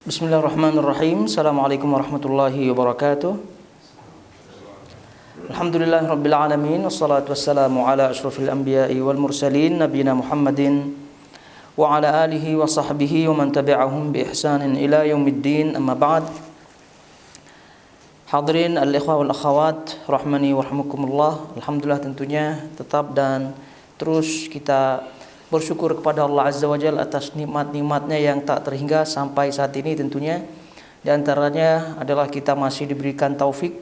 Bismillahirrahmanirrahim. Assalamualaikum warahmatullahi wabarakatuh. Alhamdulillahirabbil alamin wassalatu wassalamu ala asyrafil anbiya'i wal mursalin nabiyina Muhammadin wa ala alihi wa sahbihi wa man tabi'ahum bi ihsanin ila yaumiddin. Amma ba'd. Hadirin al-ikhwah wal akhawat rahmani wa rahmukumullah. Alhamdulillah tentunya tetap dan terus kita bersyukur kepada Allah Azza wa Jalla atas nikmat-nikmatnya yang tak terhingga sampai saat ini tentunya. Di antaranya adalah kita masih diberikan taufik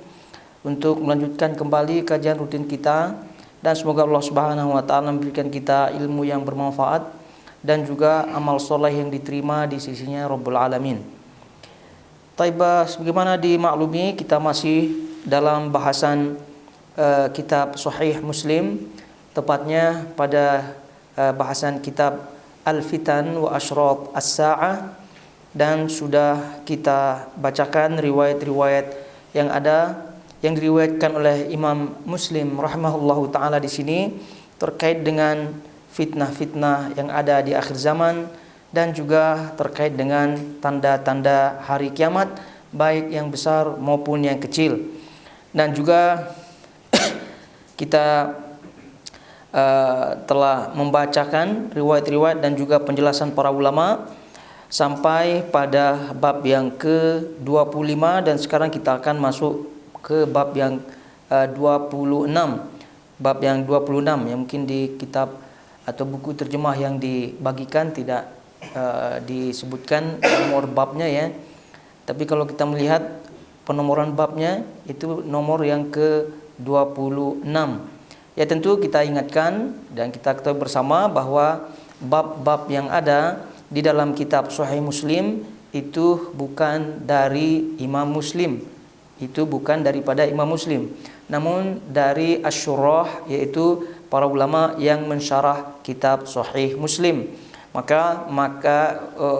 untuk melanjutkan kembali kajian rutin kita, dan semoga Allah Subhanahu wa taala memberikan kita ilmu yang bermanfaat dan juga amal soleh yang diterima di sisinya Rabbul Alamin. Taibah, sebagaimana dimaklumi kita masih dalam bahasan kitab Sahih Muslim, tepatnya pada bahasan kitab Al-Fitan wa Asyrat As-Sa'ah, dan sudah kita bacakan riwayat-riwayat yang ada yang diriwayatkan oleh Imam Muslim rahimahullahu taala di sini terkait dengan fitnah-fitnah yang ada di akhir zaman dan juga terkait dengan tanda-tanda hari kiamat baik yang besar maupun yang kecil. Dan juga kita telah membacakan riwayat-riwayat dan juga penjelasan para ulama sampai pada bab yang ke-25, dan sekarang kita akan masuk ke bab yang 26. Bab yang 26 yang mungkin di kitab atau buku terjemah yang dibagikan tidak disebutkan nomor babnya ya. Tapi kalau kita melihat penomoran babnya itu nomor yang ke-26. Ya, tentu kita ingatkan dan kita ketahui bersama bahwa bab-bab yang ada di dalam kitab Sahih Muslim itu bukan dari Imam Muslim. Itu bukan daripada Imam Muslim, namun dari Asy-Syurah, yaitu para ulama yang mensyarah kitab Sahih Muslim. Maka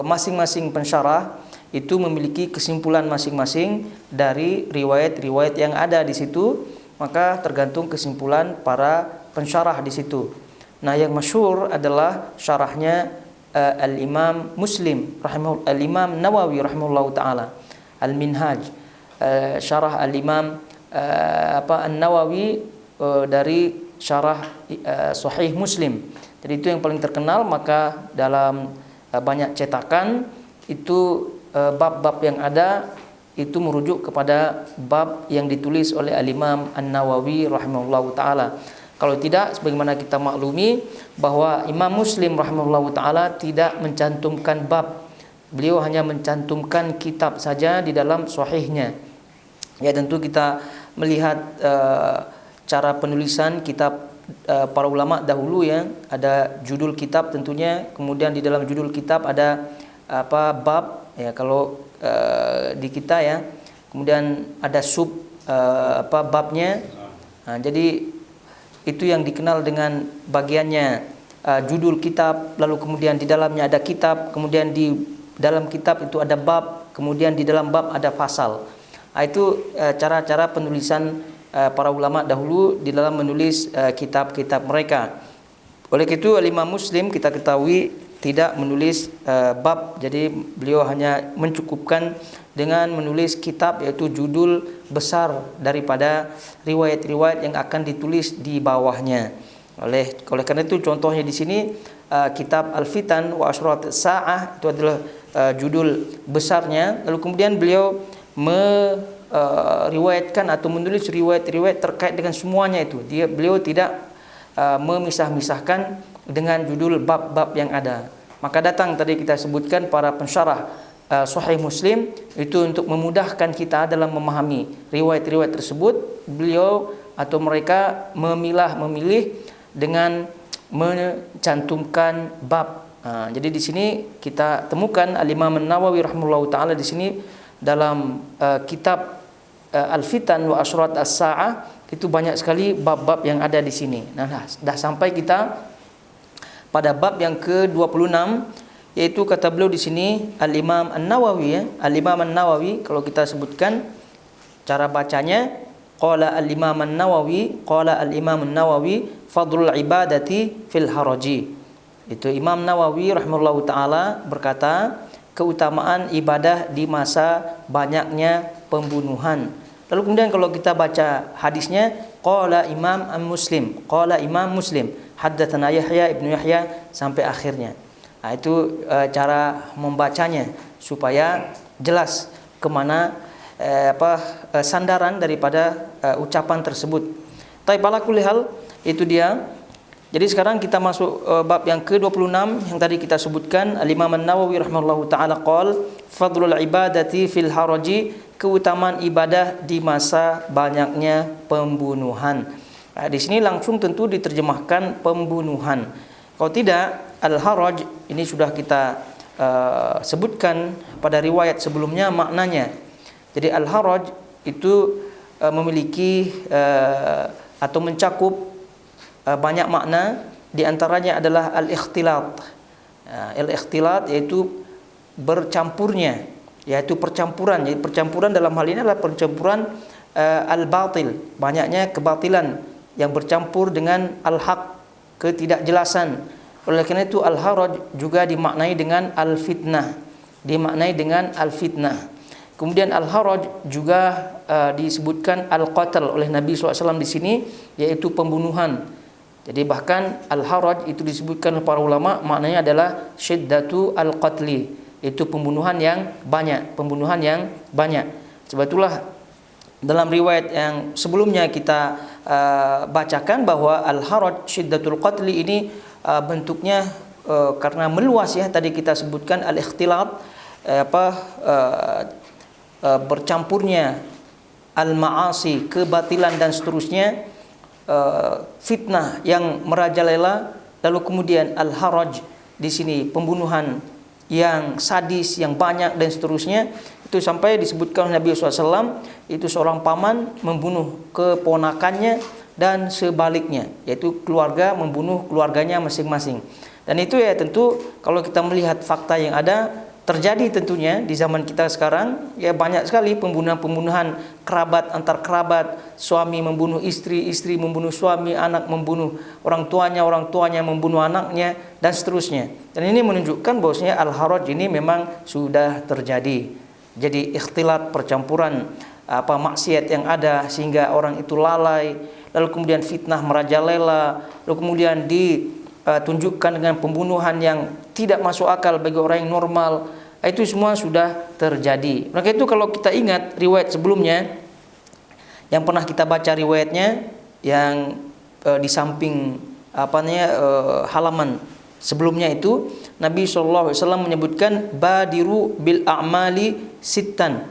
masing-masing pensyarah itu memiliki kesimpulan masing-masing dari riwayat-riwayat yang ada di situ. Maka tergantung kesimpulan para pensyarah di situ. Nah, yang masyhur adalah syarahnya Al-Imam Muslim Al-Imam Nawawi rahimahullahu taala, Al-Minhaj, syarah Al-Imam An-Nawawi dari syarah Sahih Muslim. Jadi itu yang paling terkenal. Maka dalam banyak cetakan itu bab-bab yang ada itu merujuk kepada bab yang ditulis oleh Al-Imam An-Nawawi rahimahullahu taala. Kalau tidak, sebagaimana kita maklumi bahwa Imam Muslim rahimahullahu taala tidak mencantumkan bab. Beliau hanya mencantumkan kitab saja di dalam sahihnya. Ya, tentu kita melihat cara penulisan kitab para ulama dahulu ya. Ada judul kitab tentunya, kemudian di dalam judul kitab ada bab ya kalau di kita ya, kemudian ada babnya. Nah, jadi itu yang dikenal dengan bagiannya judul kitab, lalu kemudian di dalamnya ada kitab, kemudian di dalam kitab itu ada bab, kemudian di dalam bab ada fasal. Nah, itu cara-cara penulisan para ulama dahulu di dalam menulis kitab-kitab mereka. Oleh itu Imam Muslim kita ketahui tidak menulis bab, jadi beliau hanya mencukupkan dengan menulis kitab, yaitu judul besar daripada riwayat-riwayat yang akan ditulis di bawahnya. Oleh karena itu contohnya di sini kitab Al-Fitan wa Asyrat As-Sa'ah itu adalah judul besarnya. Lalu kemudian beliau meriwayatkan atau menulis riwayat-riwayat terkait dengan semuanya itu. Beliau tidak memisah-misahkan dengan judul bab-bab yang ada. Maka datang tadi kita sebutkan para pensyarah Sahih Muslim itu untuk memudahkan kita dalam memahami riwayat-riwayat tersebut. Beliau atau mereka memilih dengan mencantumkan bab. Jadi di sini kita temukan Al-Imam An-Nawawi rahimahullahu taala di sini dalam kitab Al-Fitan wa Asyrat As-Sa'ah itu banyak sekali bab-bab yang ada di sini. Nah, dah sampai kita pada bab yang ke-26, yaitu kata beliau di sini Al-Imam An-Nawawi ya. Al-Imam An-Nawawi kalau kita sebutkan cara bacanya qala Al-Imam An-Nawawi, qala Al-Imam An-Nawawi fadlul ibadati fil haraji. Itu Imam Nawawi rahimahullahu taala berkata, keutamaan ibadah di masa banyaknya pembunuhan. Lalu kemudian kalau kita baca hadisnya, qala Imam Muslim, qala Imam Muslim, haddatsana Yahya ibnu Yahya sampai akhirnya. Nah, itu cara membacanya supaya jelas kemana sandaran daripada ucapan tersebut. Tapi ala kulli hal itu dia. Jadi sekarang kita masuk bab yang ke-26 yang tadi kita sebutkan. Al-Imam An-Nawawi rahimahullahu taala qol fadlul ibadati fil haraji, keutamaan ibadah di masa banyaknya pembunuhan. Nah, di sini langsung tentu diterjemahkan pembunuhan. Kalau tidak, al-haraj ini sudah kita sebutkan pada riwayat sebelumnya maknanya. Jadi al-haraj itu memiliki atau mencakup banyak makna, di antaranya adalah al-ikhtilat. Al-ikhtilat yaitu bercampurnya, yaitu percampuran. Jadi percampuran dalam hal ini adalah percampuran al-batil, banyaknya kebatilan yang bercampur dengan al-haq, ketidakjelasan. Oleh karena itu al-haraj juga dimaknai dengan al-fitnah, dimaknai dengan al-fitnah. Kemudian al-haraj juga disebutkan al-qatl oleh Nabi SAW di sini, yaitu pembunuhan. Jadi bahkan al-haraj itu disebutkan oleh para ulama maknanya adalah syiddatu al-qatli, itu pembunuhan yang banyak, pembunuhan yang banyak. Sebab itulah dalam riwayat yang sebelumnya kita bacakan bahwa al-haraj syiddatul qatli ini bentuknya karena meluas ya, tadi kita sebutkan al-ikhtilat, bercampurnya al-ma'asi, kebatilan dan seterusnya, fitnah yang merajalela. Lalu kemudian al-haraj di sini pembunuhan yang sadis, yang banyak dan seterusnya. Itu sampai disebutkan oleh Nabi SAW, itu seorang paman membunuh keponakannya dan sebaliknya, yaitu keluarga membunuh keluarganya masing-masing. Dan itu ya tentu kalau kita melihat fakta yang ada terjadi tentunya di zaman kita sekarang, ya banyak sekali pembunuhan-pembunuhan kerabat antar kerabat, suami membunuh istri, istri membunuh suami, anak membunuh orang tuanya membunuh anaknya dan seterusnya. Dan ini menunjukkan bahwasanya al-haraj ini memang sudah terjadi. Jadi ikhtilat, percampuran maksiat yang ada sehingga orang itu lalai, lalu kemudian fitnah merajalela, lalu kemudian ditunjukkan dengan pembunuhan yang tidak masuk akal bagi orang yang normal. Itu semua sudah terjadi. Maka itu kalau kita ingat riwayat sebelumnya yang pernah kita baca riwayatnya, yang di samping halaman sebelumnya itu Nabi SAW menyebutkan badiru bil a'mali sittan.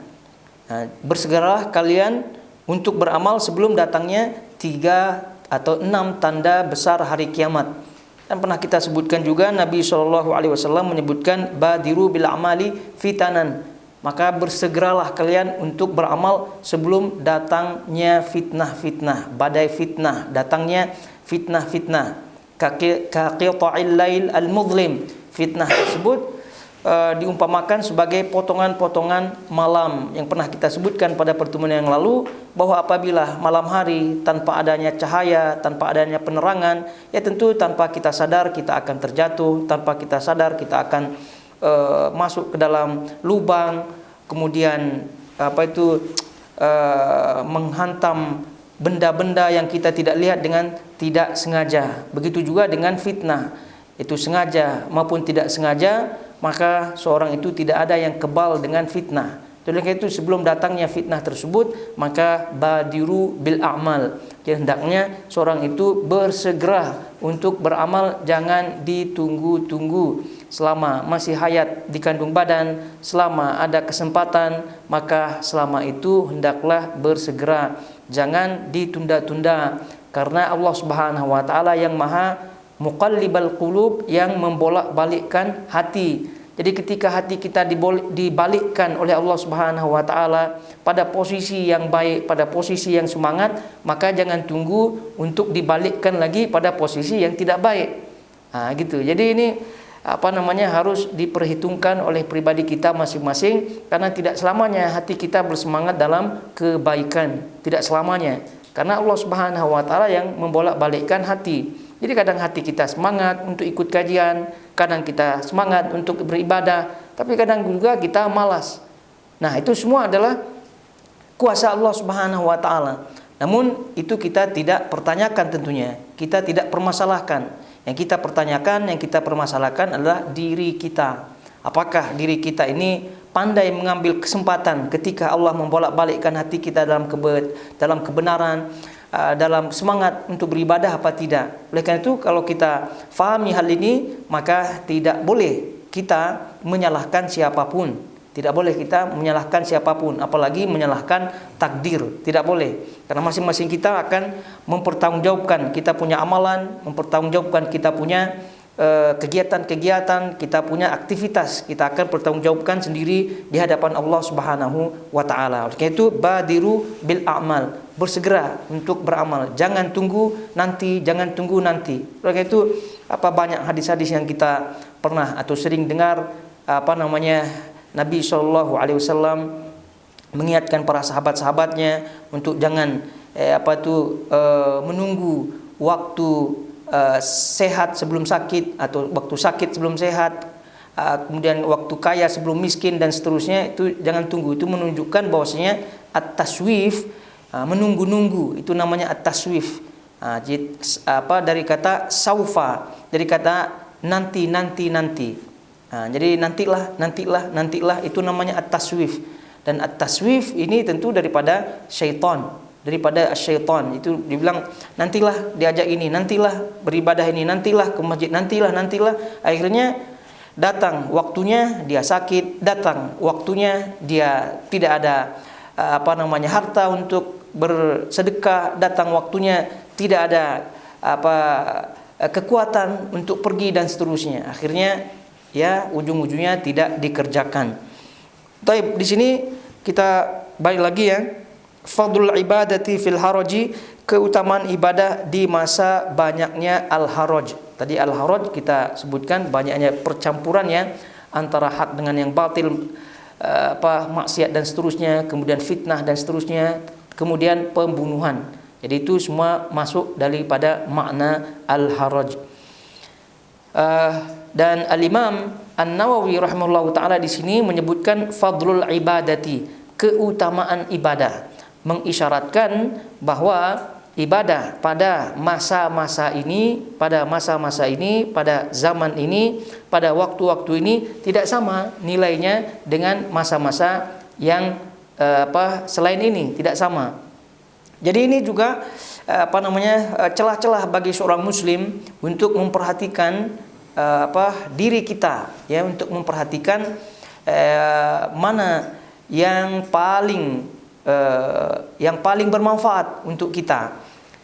Bersegeralah kalian untuk beramal sebelum datangnya 3 atau 6 tanda besar hari kiamat. Dan pernah kita sebutkan juga Nabi SAW menyebutkan badiru bil amali fitanan, maka bersegeralah kalian untuk beramal sebelum datangnya fitnah-fitnah, badai fitnah, datangnya fitnah-fitnah. Kaqita'il lail al-mudlim, fitnah tersebut diumpamakan sebagai potongan-potongan malam yang pernah kita sebutkan pada pertemuan yang lalu, bahwa apabila malam hari tanpa adanya cahaya, tanpa adanya penerangan, ya tentu tanpa kita sadar kita akan terjatuh, tanpa kita sadar kita akan masuk ke dalam lubang, kemudian menghantam benda-benda yang kita tidak lihat dengan tidak sengaja. Begitu juga dengan fitnah, itu sengaja maupun tidak sengaja, maka seorang itu tidak ada yang kebal dengan fitnah. Oleh karena itu sebelum datangnya fitnah tersebut, maka badiru bil a'mal, jadi hendaknya seorang itu bersegera untuk beramal, jangan ditunggu-tunggu. Selama masih hayat di kandung badan, selama ada kesempatan, maka selama itu hendaklah bersegera, jangan ditunda-tunda. Karena Allah Subhanahu wa taala yang Maha Muqallibal qulub, yang membolak-balikkan hati. Jadi ketika hati kita dibalikkan oleh Allah Subhanahu wa taala pada posisi yang baik, pada posisi yang semangat, maka jangan tunggu untuk dibalikkan lagi pada posisi yang tidak baik. Gitu. Jadi ini harus diperhitungkan oleh pribadi kita masing-masing, karena tidak selamanya hati kita bersemangat dalam kebaikan, tidak selamanya. Karena Allah Subhanahu wa taala yang membolak-balikkan hati. Jadi kadang hati kita semangat untuk ikut kajian, kadang kita semangat untuk beribadah, tapi kadang juga kita malas. Nah, itu semua adalah kuasa Allah Subhanahu wa taala. Namun itu kita tidak pertanyakan tentunya. Kita tidak permasalahkan. Yang kita pertanyakan, yang kita permasalahkan adalah diri kita. Apakah diri kita ini pandai mengambil kesempatan ketika Allah membolak-balikkan hati kita dalam kebenaran, dalam semangat untuk beribadah apa tidak. Oleh karena itu, kalau kita fahami hal ini, maka tidak boleh kita menyalahkan siapapun. Tidak boleh kita menyalahkan siapapun, apalagi menyalahkan takdir. Tidak boleh, karena masing-masing kita akan mempertanggungjawabkan kita punya amalan, mempertanggungjawabkan kita punya kegiatan-kegiatan, kita punya aktivitas, kita akan pertanggungjawabkan sendiri di hadapan Allah Subhanahu wa taala. Oleh karena itu, badiru bil a'mal, bersegera untuk beramal. Jangan tunggu nanti, jangan tunggu nanti. Oleh karena itu, banyak hadis-hadis yang kita pernah atau sering dengar, Nabi SAW mengingatkan para sahabat-sahabatnya untuk jangan menunggu waktu sehat sebelum sakit, atau waktu sakit sebelum sehat, kemudian waktu kaya sebelum miskin, dan seterusnya. Itu jangan tunggu. Itu menunjukkan bahwasanya at-taswif, menunggu-nunggu, itu namanya at-taswif. Dari kata saufa, dari kata nanti. Jadi nantilah itu namanya at-taswif. Dan at-taswif ini tentu daripada syaitan, itu dibilang nantilah diajak ini, nantilah beribadah ini, nantilah ke masjid, nantilah. Akhirnya datang waktunya dia sakit, datang waktunya dia tidak ada harta untuk bersedekah, datang waktunya tidak ada kekuatan untuk pergi, dan seterusnya. Akhirnya ujung-ujungnya tidak dikerjakan. Baik, di sini kita balik lagi ya. Fadlul ibadati fil haraji, keutamaan ibadah di masa banyaknya al-haraj. Tadi al-haraj kita sebutkan banyaknya percampuran ya antara hak dengan yang batil, maksiat dan seterusnya, kemudian fitnah dan seterusnya, kemudian pembunuhan. Jadi itu semua masuk daripada makna al-haraj. Dan Al-Imam An-Nawawi rahimahullahu taala di sini menyebutkan fadlul ibadati, keutamaan ibadah, mengisyaratkan bahwa ibadah pada masa-masa ini, pada zaman ini, pada waktu-waktu ini tidak sama nilainya dengan masa-masa yang selain ini, tidak sama. Jadi ini juga celah-celah bagi seorang muslim untuk memperhatikan diri kita ya, untuk memperhatikan mana yang paling bermanfaat untuk kita.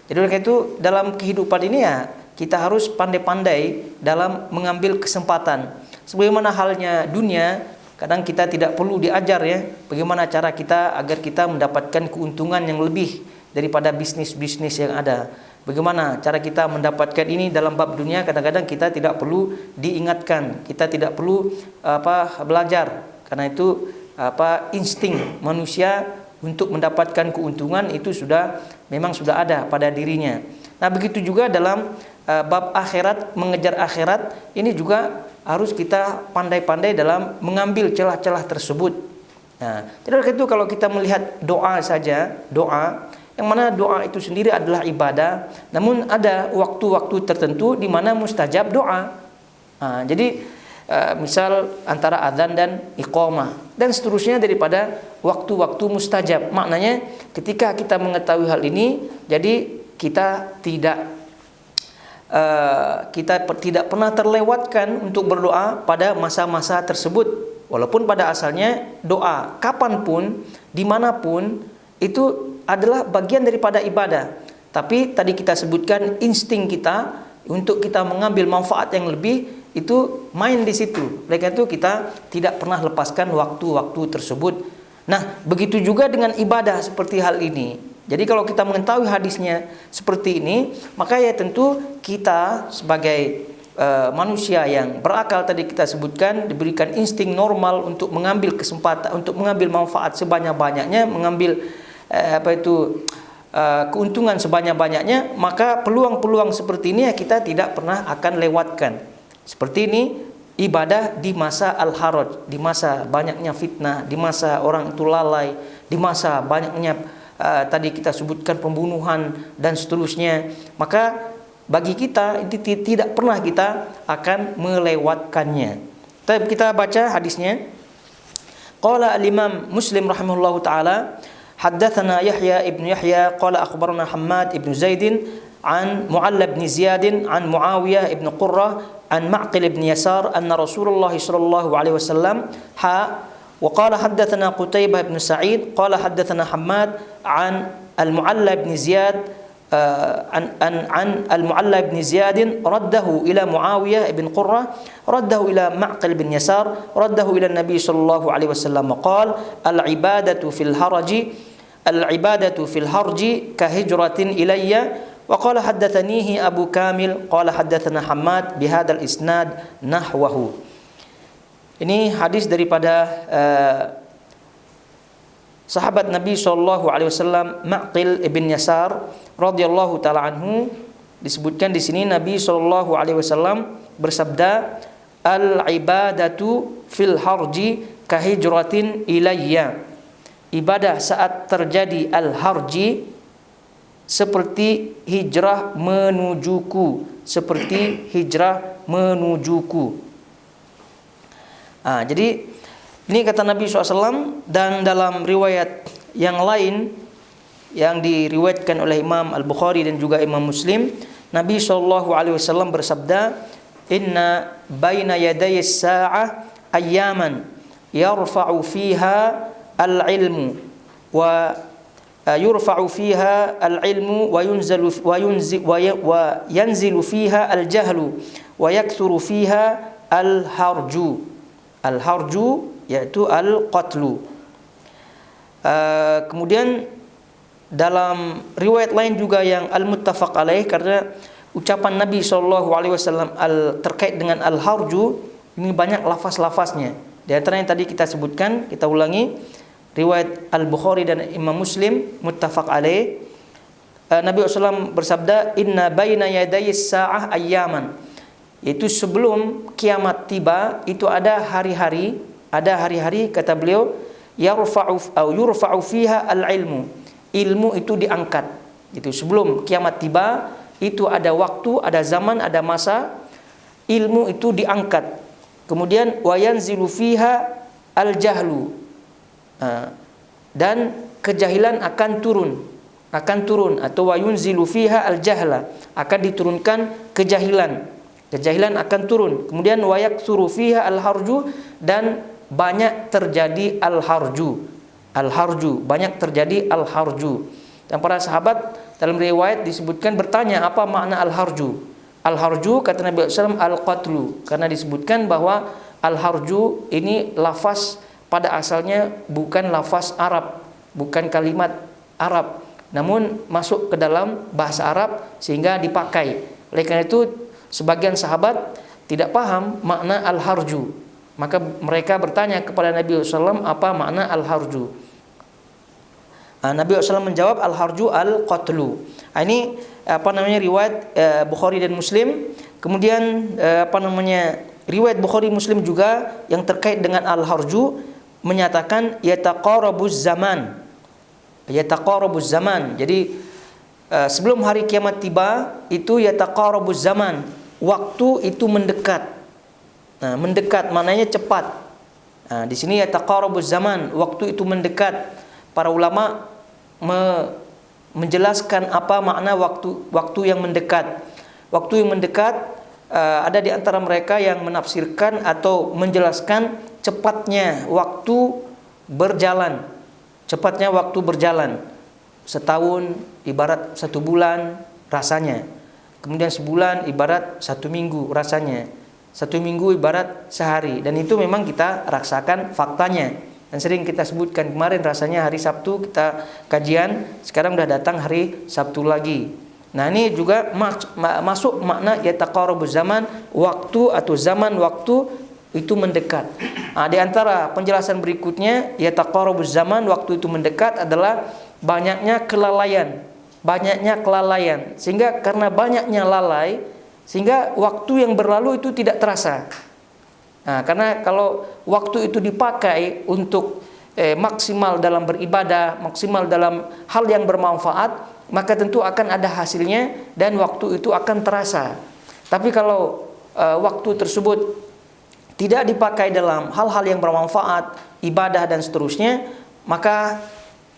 Jadi oleh itu dalam kehidupan ini ya kita harus pandai-pandai dalam mengambil kesempatan. Sebagaimana halnya dunia, kadang kita tidak perlu diajar ya bagaimana cara kita agar kita mendapatkan keuntungan yang lebih daripada bisnis-bisnis yang ada. Bagaimana cara kita mendapatkan ini dalam bab dunia, kadang-kadang kita tidak perlu diingatkan, kita tidak perlu belajar. Karena itu insting manusia untuk mendapatkan keuntungan itu memang sudah ada pada dirinya. Nah, begitu juga dalam bab akhirat, mengejar akhirat, ini juga harus kita pandai-pandai dalam mengambil celah-celah tersebut. Nah, jadi itu kalau kita melihat doa saja, yang mana doa itu sendiri adalah ibadah, namun ada waktu-waktu tertentu di mana mustajab doa. Nah, jadi misal antara adzan dan iqamah dan seterusnya daripada waktu-waktu mustajab. Maknanya ketika kita mengetahui hal ini, jadi kita tidak pernah terlewatkan untuk berdoa pada masa-masa tersebut. Walaupun pada asalnya doa kapanpun, dimanapun, itu adalah bagian daripada ibadah. Tapi tadi kita sebutkan insting kita untuk kita mengambil manfaat yang lebih, itu main di situ. Oleh karena itu kita tidak pernah lepaskan waktu-waktu tersebut. Nah, begitu juga dengan ibadah seperti hal ini. Jadi kalau kita mengetahui hadisnya seperti ini, maka ya tentu kita sebagai manusia yang berakal, tadi kita sebutkan, diberikan insting normal untuk mengambil kesempatan, untuk mengambil manfaat sebanyak-banyaknya, mengambil keuntungan sebanyak-banyaknya, maka peluang-peluang seperti ini ya kita tidak pernah akan lewatkan. Seperti ini ibadah di masa al-haraj, di masa banyaknya fitnah, di masa orang itu lalai, di masa banyaknya tadi kita sebutkan pembunuhan dan seterusnya. Maka bagi kita itu tidak pernah kita akan melewatkannya. Tapi kita baca hadisnya. Qala al-Imam Muslim rahimahullahu taala, haddatsana Yahya ibn Yahya qala akhbarana Hammad ibn Zaid an Mu'alla ibn Ziyad an Muawiyah ibn Qurrah an Ma'qil ibn Yasar anna Rasulullah sallallahu alaihi wasallam wa qala haddatsana Qutaibah ibn Sa'id qala haddatsana Hammad an al-Mu'alla ibn Ziyad عن المعلى بن زياد رده إلى معاوية بن قرة رده إلى معقل بن يسار رده إلى النبي صلى الله عليه وسلم قال العبادة في الهرج كهجرة إلي. وقال حدثنيه أبو كامل قال حدثنا حماد بهذا الإسناد نحوه. Ini hadis daripada sahabat Nabi SAW Ma'qil ibn Yasar radhiyallahu taala anhu. Disebutkan di sini Nabi SAW bersabda, al-ibadatu fil harji kahijratin ilayya. Ibadah saat terjadi al-harji seperti hijrah menujuku, seperti hijrah menujuku. Jadi ini kata Nabi SAW, dan dalam riwayat yang lain yang diriwayatkan oleh Imam Al-Bukhari dan juga Imam Muslim, Nabi SAW bersabda, inna baina yaday as-sa'ah ayyaman yarfa'u fiha al-ilmu wa yurfa'u fiha al-ilmu wa yanzilu fiha al-jahlu wa yakthuru fiha al-harju. Al-harju yaitu al-qatlu. Kemudian dalam riwayat lain juga yang al-muttafaq alaih, karena ucapan Nabi SAW terkait dengan al-harju ini banyak lafaz-lafaznya. Di antara yang tadi kita sebutkan, kita ulangi, riwayat Al-Bukhari dan Imam Muslim muttafaq alaih, Nabi SAW bersabda, inna baina yadayis sa'ah ayyaman, yaitu sebelum kiamat tiba itu ada hari-hari kata beliau, yurfa'u fiha al-ilmu, ilmu itu diangkat. Itu sebelum kiamat tiba itu ada waktu, ada zaman, ada masa ilmu itu diangkat. Kemudian wa yanzilu fiha al-jahlu, dan kejahilan akan turun atau wa yunzilu fiha al-jahla, akan diturunkan kejahilan akan turun. Kemudian wa yaktsuru fiha al-harju, dan banyak terjadi al-harju, banyak terjadi al-harju. Dan para sahabat dalam riwayat disebutkan bertanya, apa makna al-harju? Al-harju kata Nabi SAW al-qatlu, karena disebutkan bahwa al-harju ini lafaz pada asalnya bukan lafaz Arab, bukan kalimat Arab, namun masuk ke dalam bahasa Arab sehingga dipakai. Oleh karena itu sebagian sahabat tidak paham makna al-harju, maka mereka bertanya kepada Nabi SAW, apa makna al-harju? Nabi SAW menjawab, al-harju al-qatlu. Ini riwayat Bukhari dan Muslim. Kemudian riwayat Bukhari Muslim juga yang terkait dengan al-harju menyatakan yataqarabuz zaman. Jadi sebelum hari kiamat tiba itu yataqarabuz zaman, waktu itu mendekat. Mendekat maknanya cepat. Di sini yataqarabuz zaman, waktu itu mendekat. Para ulama menjelaskan apa makna waktu yang mendekat. Waktu yang mendekat, ada di antara mereka yang menafsirkan atau menjelaskan cepatnya waktu berjalan. Setahun ibarat 1 bulan rasanya. Kemudian sebulan ibarat 1 minggu rasanya. 1 minggu ibarat sehari. Dan itu memang kita rasakan faktanya. Dan sering kita sebutkan kemarin, rasanya hari Sabtu kita kajian, sekarang udah datang hari Sabtu lagi. Nah ini juga masuk makna yataqarabuz zaman, waktu atau zaman waktu itu mendekat. Di antara penjelasan berikutnya, yataqarabuz zaman, waktu itu mendekat adalah banyaknya kelalaian. Sehingga karena banyaknya lalai, sehingga waktu yang berlalu itu tidak terasa. Nah, karena kalau waktu itu dipakai untuk maksimal dalam beribadah, maksimal dalam hal yang bermanfaat, maka tentu akan ada hasilnya dan waktu itu akan terasa. Tapi kalau waktu tersebut tidak dipakai dalam hal-hal yang bermanfaat, ibadah dan seterusnya, maka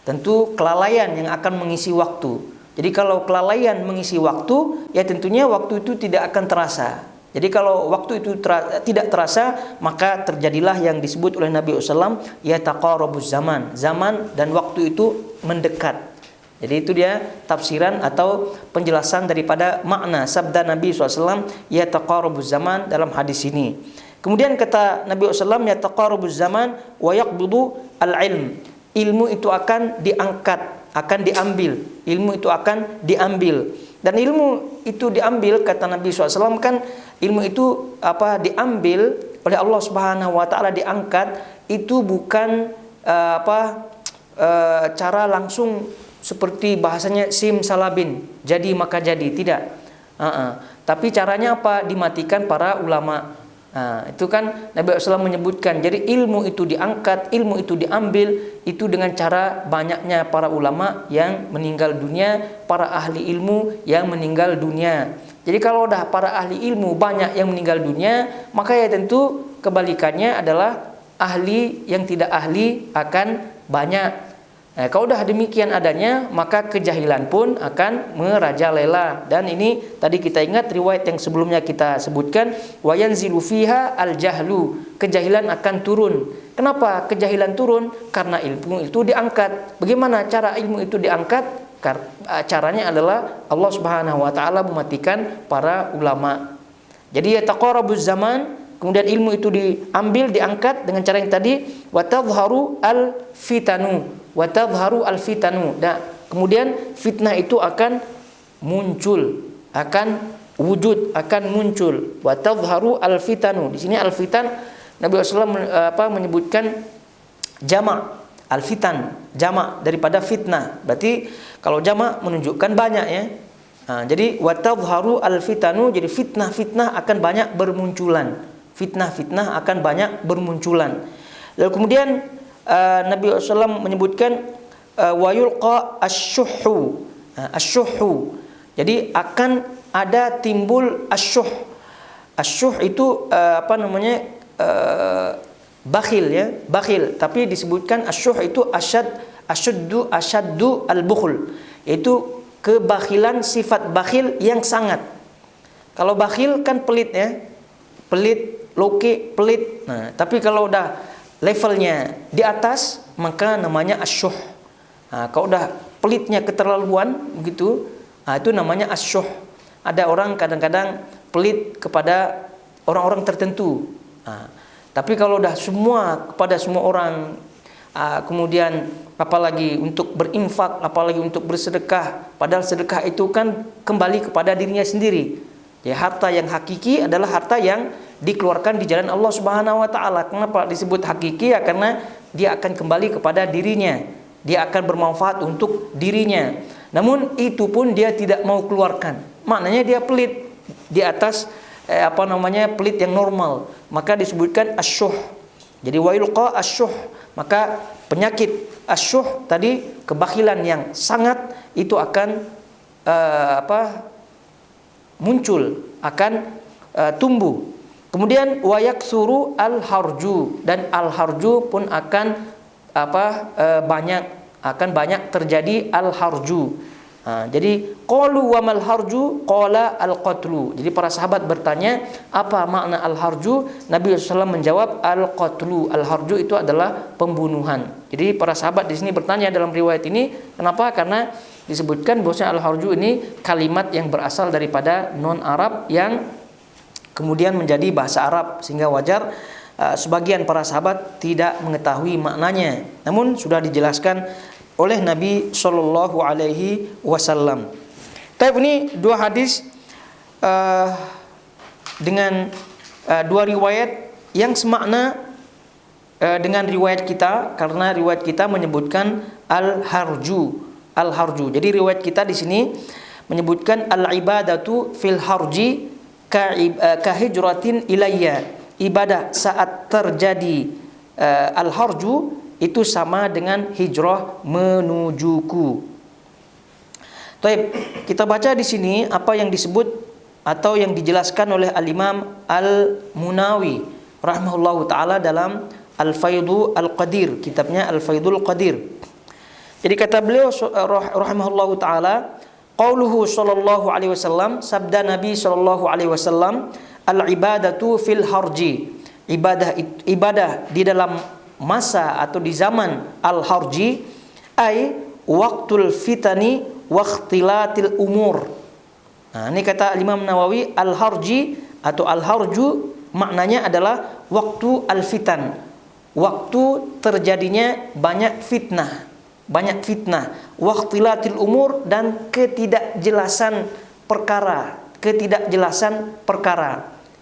tentu kelalaian yang akan mengisi waktu. Jadi kalau kelalaian mengisi waktu, ya tentunya waktu itu tidak akan terasa. Jadi kalau waktu itu tidak terasa, maka terjadilah yang disebut oleh Nabi SAW, ya taqarabuz zaman. Zaman dan waktu itu mendekat. Jadi itu dia tafsiran atau penjelasan daripada makna sabda Nabi SAW, ya taqarabuz zaman dalam hadis ini. Kemudian kata Nabi SAW, ya taqarabuz zaman wa yaqbidu al-ilm. Ilmu itu akan diangkat, akan diambil. Ilmu itu akan diambil. Dan ilmu itu diambil, kata Nabi SAW, kan ilmu itu diambil oleh Allah Subhanahu wa taala, diangkat itu bukan cara langsung seperti bahasanya simsalabin, jadi maka jadi, tidak. Tapi caranya apa? Dimatikan para ulama. Itu kan Nabi SAW menyebutkan. Jadi ilmu itu diangkat, ilmu itu diambil, itu dengan cara banyaknya para ulama yang meninggal dunia, para ahli ilmu yang meninggal dunia. Jadi kalau udah para ahli ilmu banyak yang meninggal dunia, maka ya tentu kebalikannya adalah ahli yang tidak ahli akan banyak. Kalau udah demikian adanya, maka kejahilan pun akan merajalela. Dan ini tadi kita ingat riwayat yang sebelumnya kita sebutkan, wa yanzilu fiha al-jahlu, kejahilan akan turun. Kenapa kejahilan turun? Karena ilmu itu diangkat. Bagaimana cara ilmu itu diangkat? Caranya adalah Allah Subhanahu wa taala mematikan para ulama. Jadi ya taqarabuz zaman, kemudian ilmu itu diambil, diangkat dengan cara yang tadi, wa tadhharu al-fitanu. Watadharu al-fitanu. Nah, kemudian fitnah itu akan muncul, akan wujud, akan muncul. Watadharu al-fitanu. Di sini al-fitan Nabi SAW menyebutkan jamak. Al-fitan jamak daripada fitnah. Berarti kalau jamak menunjukkan banyak ya. Jadi watadharu al-fitanu, jadi fitnah-fitnah akan banyak bermunculan. Fitnah-fitnah akan banyak bermunculan. Lalu kemudian Nabi SAW menyebutkan wa yulqa asyuhu. Asyuhu. Jadi akan ada timbul asyuh. Asyuh itu bakhil ya, bakhil. Tapi disebutkan asyuh itu asyaddu al-bukhl. Itu kebakhilan, sifat bakhil yang sangat. Kalau bakhil kan pelit ya. Pelit, loke, pelit. Nah, tapi kalau udah levelnya di atas, maka namanya asyuh. Kalau udah pelitnya keterlaluan begitu, itu namanya asyuh. Ada orang kadang-kadang pelit kepada orang-orang tertentu. Tapi kalau udah semua kepada semua orang, kemudian apalagi untuk berinfak, apalagi untuk bersedekah, padahal sedekah itu kan kembali kepada dirinya sendiri. Ya, harta yang hakiki adalah harta yang dikeluarkan di jalan Allah Subhanahu wa taala. Kenapa disebut hakiki? Ya karena dia akan kembali kepada dirinya. Dia akan bermanfaat untuk dirinya. Namun itu pun dia tidak mau keluarkan. Maknanya dia pelit di atas pelit yang normal. Maka disebutkan asyuh. Jadi wa yulqa asyuh. Maka penyakit asyuh tadi, kebakhilan yang sangat, itu akan muncul, akan tumbuh. Kemudian wayaksuru al-harju, dan al-harju pun akan banyak terjadi al-harju. Jadi qalu wa mal harju qala al-qatlu. Jadi para sahabat bertanya, apa makna al-harju? Nabi SAW menjawab al-qatlu. Al-harju itu adalah pembunuhan. Jadi para sahabat di sini bertanya dalam riwayat ini, kenapa? Karena disebutkan bahwa al-harju ini kalimat yang berasal daripada non-Arab yang kemudian menjadi bahasa Arab, sehingga wajar sebagian para sahabat tidak mengetahui maknanya. Namun sudah dijelaskan oleh Nabi Shallallahu Alaihi Wasallam. Tapi ini dua hadis dengan dua riwayat yang semakna dengan riwayat kita, karena riwayat kita menyebutkan al-harju. Jadi riwayat kita di sini menyebutkan al-ibadatu fil harji ka hijratin ilayya. ibadah saat terjadi al-harju itu sama dengan hijrah menujuku. Baik, kita baca di sini apa yang disebut atau yang dijelaskan oleh Al-Imam Al-Munawi rahimahullahu taala dalam Al-Faidul Qadir, kitabnya Al-Faidul Qadir. Jadi kata beliau rahimahullahu taala, qauluhu sallallahu alaihi wasallam, sabda Nabi sallallahu alaihi wasallam, al-ibadatu fil harji. Ibadah di dalam masa atau di zaman al-harji ay waqtul fitani wa ikhtilatil umur. Nah, ini kata Imam Nawawi, al-harji atau al-harju maknanya adalah waktu al-fitan, waktu terjadinya banyak fitnah, wa ikhtilatil umur, dan ketidakjelasan perkara.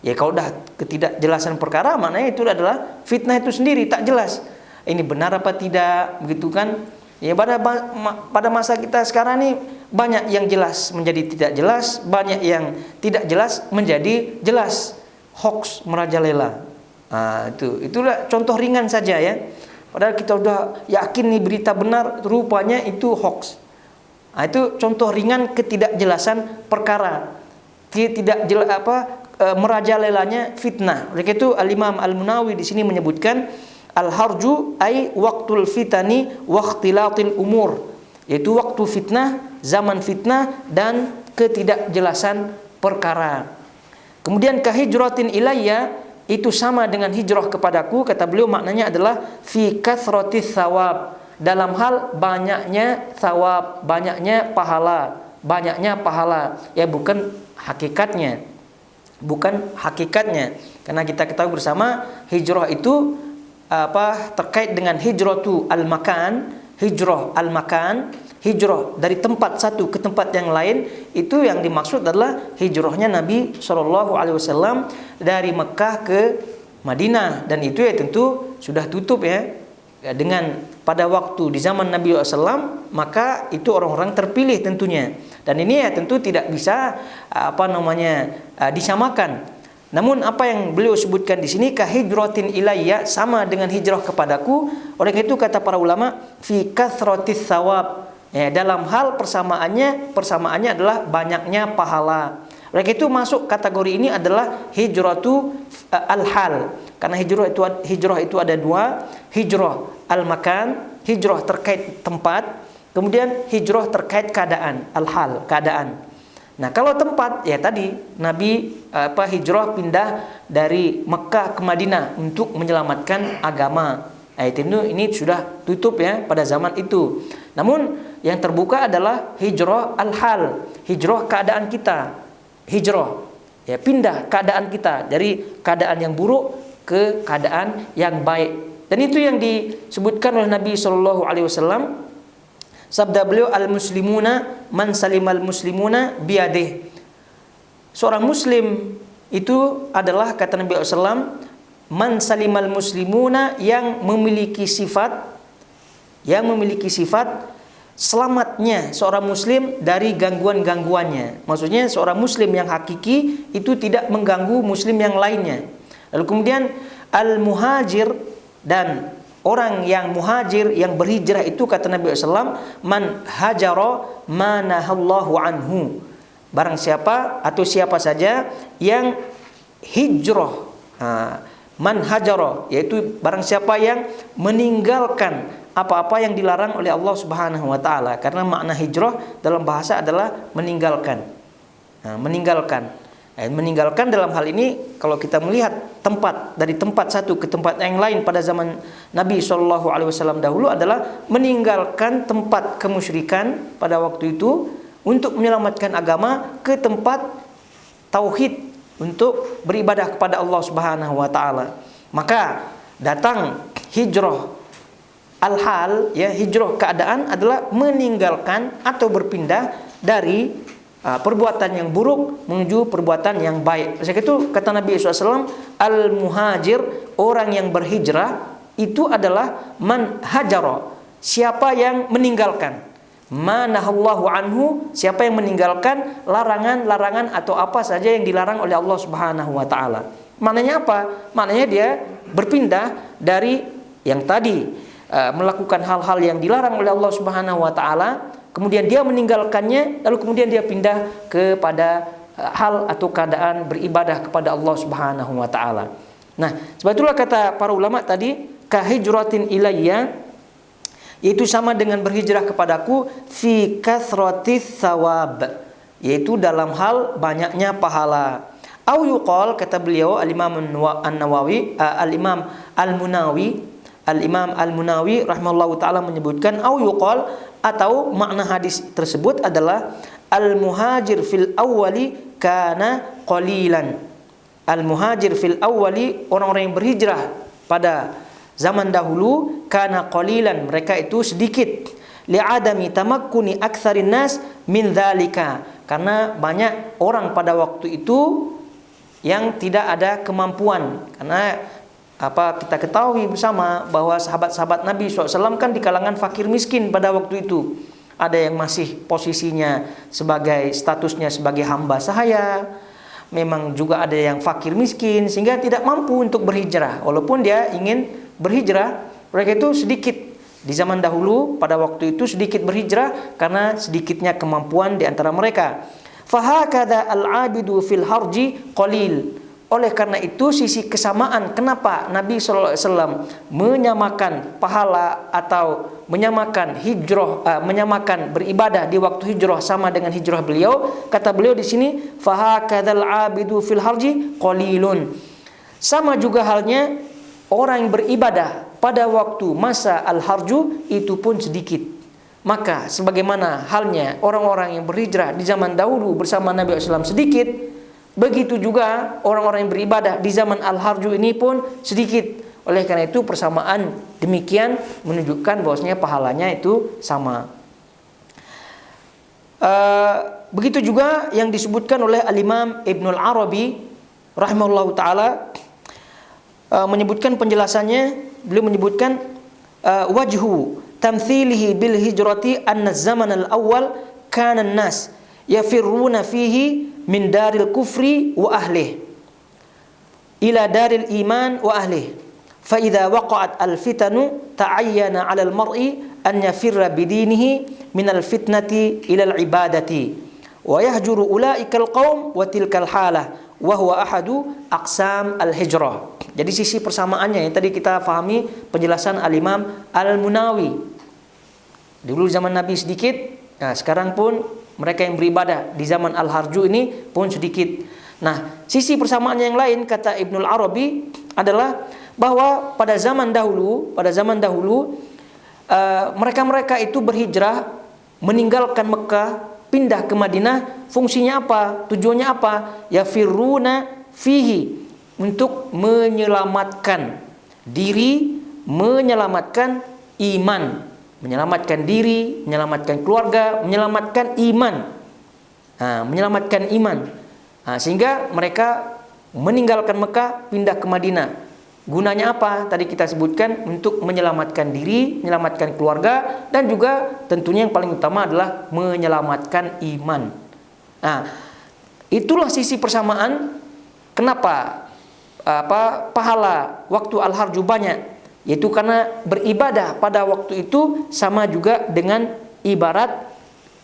Ya kalau dah ketidakjelasan perkara, maknanya itu adalah fitnah itu sendiri, tak jelas. Ini benar apa tidak, begitu kan? Ya pada masa kita sekarang ini banyak yang jelas menjadi tidak jelas, banyak yang tidak jelas menjadi jelas. Hoax merajalela. Nah, itulah contoh ringan saja ya. Padahal kita udah yakin nih berita benar, rupanya itu hoax. Nah, itu contoh ringan ketidakjelasan perkara. Merajalelanya fitnah. Oleh itu Al-Imam Al-Munawi di sini menyebutkan al-harju ay waqtul fitani wa ikhtilatil umur, yaitu waktu fitnah, zaman fitnah dan ketidakjelasan perkara. Kemudian kahijratin ilayya, itu sama dengan hijrah kepadaku, kata beliau maknanya adalah fi kathratis thawab, dalam hal banyaknya thawab, banyaknya pahala, ya bukan hakikatnya. Karena kita ketahui bersama hijrah itu terkait dengan hijratu al-makan, hijrah dari tempat satu ke tempat yang lain. Itu yang dimaksud adalah hijrahnya Nabi SAW dari Mekah ke Madinah, dan itu ya tentu sudah tutup ya dengan pada waktu di zaman Nabi SAW, maka itu orang-orang terpilih tentunya, dan ini ya tentu tidak bisa disamakan. Namun apa yang beliau sebutkan di sini kahijratin ilayya, sama dengan hijrah kepadaku. Oleh itu kata para ulama fi kathratis thawab, ya, dalam hal persamaannya adalah banyaknya pahala. Oleh itu masuk kategori ini adalah hijratu al-hal. Karena hijrah itu ada dua, hijrah al-makan, hijrah terkait tempat, kemudian hijrah terkait keadaan, al-hal, keadaan. Nah, kalau tempat ya tadi Nabi hijrah pindah dari Mekah ke Madinah untuk menyelamatkan agama. Ini sudah tutup ya pada zaman itu. Namun yang terbuka adalah hijrah al-hal, hijrah keadaan kita. Hijrah ya pindah keadaan kita dari keadaan yang buruk ke keadaan yang baik. Dan itu yang disebutkan oleh Nabi SAW. Sabda beliau, al-muslimuna man salimal muslimuna biyadih. Seorang muslim itu adalah, kata Nabi SAW, man salimal muslimuna, yang memiliki sifat selamatnya seorang muslim dari gangguan-gangguannya. Maksudnya seorang muslim yang hakiki itu tidak mengganggu muslim yang lainnya. Lalu kemudian al-muhajir, dan orang yang muhajir, yang berhijrah itu, kata Nabi SAW, man hajara manahallahu anhu. Barang siapa atau siapa saja yang hijrah, man hajara, yaitu barang siapa yang meninggalkan apa-apa yang dilarang oleh Allah Subhanahu wa taala. Karena makna hijrah dalam bahasa adalah meninggalkan. Meninggalkan dalam hal ini, kalau kita melihat tempat, dari tempat satu ke tempat yang lain pada zaman Nabi SAW dahulu, adalah meninggalkan tempat kemusyrikan pada waktu itu untuk menyelamatkan agama ke tempat tauhid, untuk beribadah kepada Allah Subhanahu wa taala. Maka datang hijrah al-hal, ya, hijrah keadaan adalah meninggalkan atau berpindah dari perbuatan yang buruk menuju perbuatan yang baik. Oleh itu kata Nabi SAW, al-muhajir, orang yang berhijrah itu adalah man hajara, siapa yang meninggalkan, manahallahu anhu, siapa yang meninggalkan larangan-larangan atau apa saja yang dilarang oleh Allah Subhanahu wa taala. Maknanya apa? Maknanya dia berpindah dari yang tadi melakukan hal-hal yang dilarang oleh Allah Subhanahu wa taala, kemudian dia meninggalkannya, lalu kemudian dia pindah kepada hal atau keadaan beribadah kepada Allah Subhanahu wa taala. Nah, sebab itulah kata para ulama tadi, kahijratin ilayya, yaitu sama dengan berhijrah kepadaku, fi kathratis thawab, yaitu dalam hal banyaknya pahala. Au yuqal, kata beliau al-Imam An-Nawawi, al-Imam Al-Munawi rahimahullahu taala menyebutkan, au yuqal, atau makna hadis tersebut adalah al-muhajir fil awwali kana qalilan. Al-muhajir fil awwali, orang-orang yang berhijrah pada zaman dahulu, kana qalilan, mereka itu sedikit, li'adami tamakkuni aktsarin nas min dzalika, karena banyak orang pada waktu itu yang tidak ada kemampuan. Karena kita ketahui bersama bahwa sahabat-sahabat Nabi SAW kan di kalangan fakir miskin pada waktu itu. Ada yang masih posisinya sebagai statusnya sebagai hamba sahaya. Memang juga ada yang fakir miskin sehingga tidak mampu untuk berhijrah. Walaupun dia ingin berhijrah, mereka itu sedikit. Di zaman dahulu pada waktu itu sedikit berhijrah karena sedikitnya kemampuan di antara mereka. Fahakadha al-abidu fil harji qalil. Oleh karena itu sisi kesamaan kenapa Nabi SAW menyamakan pahala atau menyamakan hijrah, menyamakan beribadah di waktu hijrah sama dengan hijrah beliau. Kata beliau di sini, fahakadzal abidu fil harji qalilun. Sama juga halnya orang yang beribadah pada waktu masa al-harju itu pun sedikit. Maka sebagaimana halnya orang-orang yang berhijrah di zaman dahulu bersama Nabi SAW sedikit, begitu juga orang-orang yang beribadah di zaman al-harju ini pun sedikit. Oleh karena itu persamaan demikian menunjukkan bahwasanya pahalanya itu sama. Begitu juga yang disebutkan oleh al-Imam Ibnul Arabi rahimahullahu taala, menyebutkan penjelasannya. Beliau menyebutkan wajhu tamthilihi bil hijrati anna zaman al-awwal kana an-nas yafirruna fihi min daril kufri wa ahlih ila daril iman wa ahlih, fa idza waqa'at al-fitanu ta'ayyana 'ala al-mar'i an yafirra bidinihi min al-fitnati ila al-ibadati wa yahjuru ulaika al-qaum wa tilka al-halah wa huwa ahadu aqsam al-hijrah. Jadi sisi persamaannya yang tadi kita fahami penjelasan al-Imam Al-Munawi. Dulu zaman Nabi sedikit, nah sekarang pun mereka yang beribadah di zaman al-harju ini pun sedikit. Nah, sisi persamaan yang lain kata Ibnul Arabi adalah bahwa pada zaman dahulu mereka-mereka itu berhijrah meninggalkan Mekah, pindah ke Madinah. Fungsinya apa? Tujuannya apa? Yafirruna fihi, untuk menyelamatkan diri, menyelamatkan iman, menyelamatkan diri, menyelamatkan keluarga, menyelamatkan iman. Menyelamatkan iman. Sehingga mereka meninggalkan Mekah, pindah ke Madinah. Gunanya apa? Tadi kita sebutkan untuk menyelamatkan diri, menyelamatkan keluarga, dan juga tentunya yang paling utama adalah menyelamatkan iman. Itulah sisi persamaan kenapa pahala waktu al-harju banyak, yaitu karena beribadah pada waktu itu sama juga dengan ibarat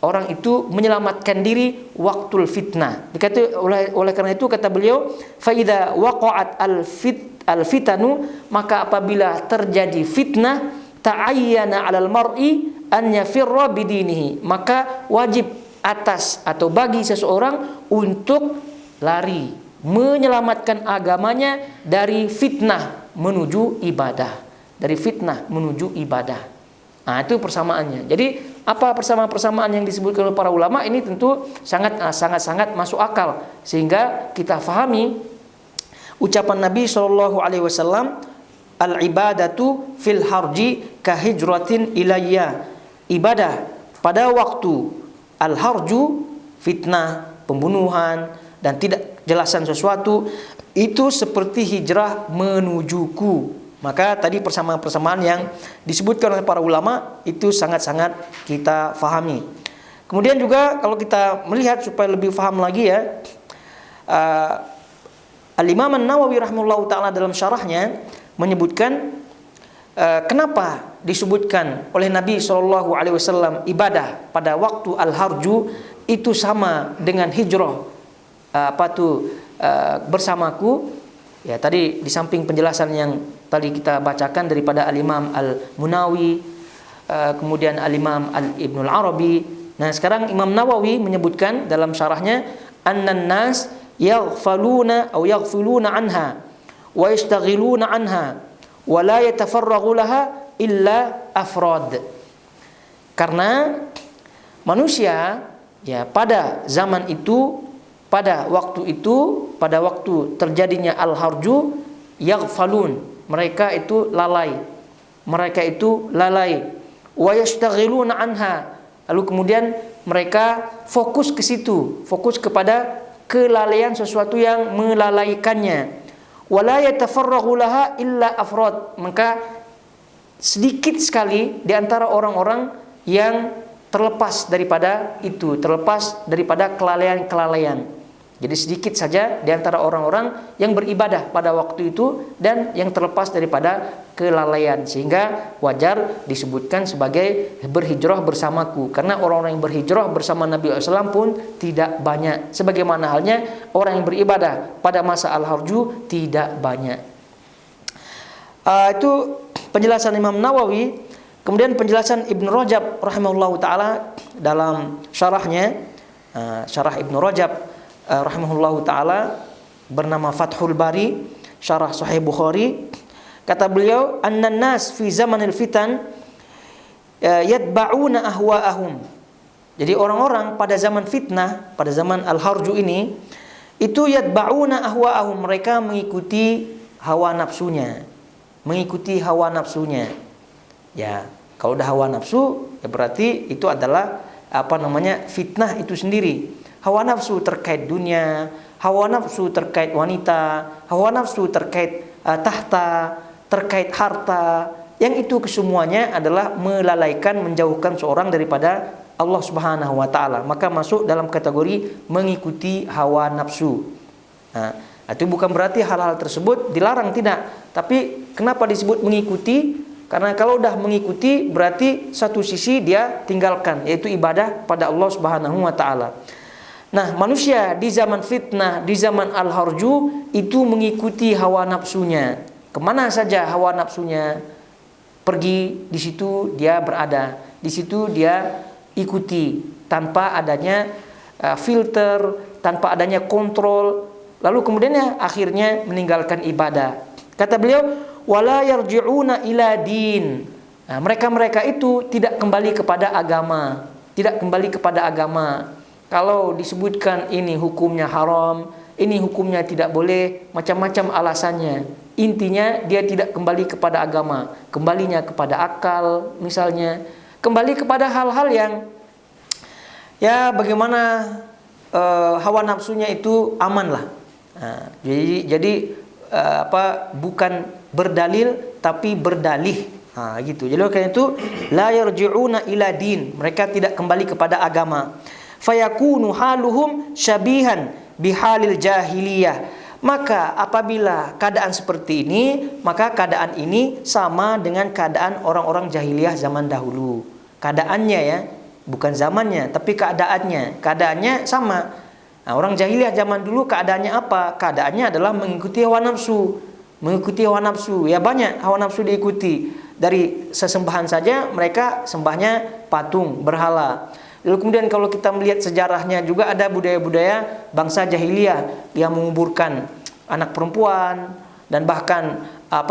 orang itu menyelamatkan diri waktul fitnah. Oleh karena itu kata beliau, fa idza waqa'at al-fitanu, maka apabila terjadi fitnah, ta'ayyana 'alal mar'i an yafirra bidinihi, maka wajib atas atau bagi seseorang untuk lari, menyelamatkan agamanya dari fitnah menuju ibadah, dari fitnah menuju ibadah. Itu persamaannya. Jadi apa persamaan yang disebutkan oleh para ulama ini tentu sangat masuk akal, sehingga kita fahami ucapan Nabi SAW, al-ibadatu fil harji kahijratin ilayya. Ibadah pada waktu al-harju, fitnah, pembunuhan, dan tidak jelasan sesuatu, itu seperti hijrah menujuku. Maka tadi persamaan-persamaan yang disebutkan oleh para ulama itu sangat-sangat kita fahami. Kemudian juga kalau kita melihat supaya lebih paham lagi ya, Al-Imam An-Nawawi rahimahullahu taala dalam syarahnya menyebutkan kenapa disebutkan oleh Nabi SAW ibadah pada waktu al-harju itu sama dengan hijrah bersamaku. Ya, tadi di samping penjelasan yang tadi kita bacakan daripada Al-Imam Al-Munawi, kemudian Al-Imam Ibnul Arabi. Nah, sekarang Imam Nawawi menyebutkan dalam syarahnya, annan nas yaghfaluna anha wa yastaghiluna anha wa la yatafarraghu laha illa afrad. Karena manusia ya pada zaman itu, pada waktu terjadinya al-harju, yaghfalun, mereka itu lalai wa yastaghiluna anha, lalu kemudian mereka fokus ke situ, fokus kepada kelalaian sesuatu yang melalaikannya. Wala yatafarraghu laha illa afrad, maka sedikit sekali di antara orang-orang yang terlepas daripada itu, terlepas daripada kelalaian-kelalaian. Jadi sedikit saja di antara orang-orang yang beribadah pada waktu itu dan yang terlepas daripada kelalaian, sehingga wajar disebutkan sebagai berhijrah bersamaku, karena orang-orang yang berhijrah bersama Nabi SAW pun tidak banyak, sebagaimana halnya orang yang beribadah pada masa al-harju tidak banyak. Itu penjelasan Imam Nawawi. Kemudian penjelasan Ibn Rajab rahimahullahu taala dalam syarahnya, syarah Ibn Rajab rahimahullahu taala bernama Fathul Bari, syarah Sahih Bukhari. Kata beliau, annan nas fi zamanil fitan yatba'una ahwa'ahum. Jadi orang-orang pada zaman fitnah, pada zaman al-harju ini, itu yatba'una ahwa'ahum, mereka mengikuti hawa nafsunya. Ya, kalau udah hawa nafsu, ya berarti itu adalah fitnah itu sendiri. Hawa nafsu terkait dunia, hawa nafsu terkait wanita, hawa nafsu terkait tahta, terkait harta, yang itu kesemuanya adalah melalaikan, menjauhkan seorang daripada Allah Subhanahu wa taala. Maka masuk dalam kategori mengikuti hawa nafsu. Nah, itu bukan berarti hal-hal tersebut dilarang, tidak. Tapi kenapa disebut mengikuti? Karena kalau udah mengikuti berarti satu sisi dia tinggalkan, yaitu ibadah pada Allah Subhanahu wa taala. Nah, manusia di zaman fitnah, di zaman al-harju itu mengikuti hawa nafsunya. Kemana saja hawa nafsunya pergi, di situ dia berada, di situ dia ikuti tanpa adanya filter, tanpa adanya kontrol. Lalu kemudian akhirnya meninggalkan ibadah. Kata beliau, wala yarji'una ila din. Nah, mereka itu tidak kembali kepada agama, Kalau disebutkan ini hukumnya haram, ini hukumnya tidak boleh, macam-macam alasannya. Intinya dia tidak kembali kepada agama, kembalinya kepada akal misalnya, kembali kepada hal-hal yang ya bagaimana hawa nafsunya itu aman lah. Nah, jadi bukan berdalil tapi berdalih. Gitu. Jadi karena itu la yarji'una ila din, mereka tidak kembali kepada agama. Fayakunu haluhum syabihan bihalil jahiliyah. Maka apabila keadaan seperti ini, maka keadaan ini sama dengan keadaan orang-orang jahiliyah zaman dahulu. Keadaannya ya, bukan zamannya, tapi keadaannya sama. Nah, orang jahiliyah zaman dulu keadaannya apa? Keadaannya adalah mengikuti hawa nafsu. Ya banyak hawa nafsu diikuti. Dari sesembahan saja mereka sembahnya patung, berhala. Lalu kemudian kalau kita melihat sejarahnya juga ada budaya-budaya bangsa jahiliyah yang menguburkan anak perempuan, dan bahkan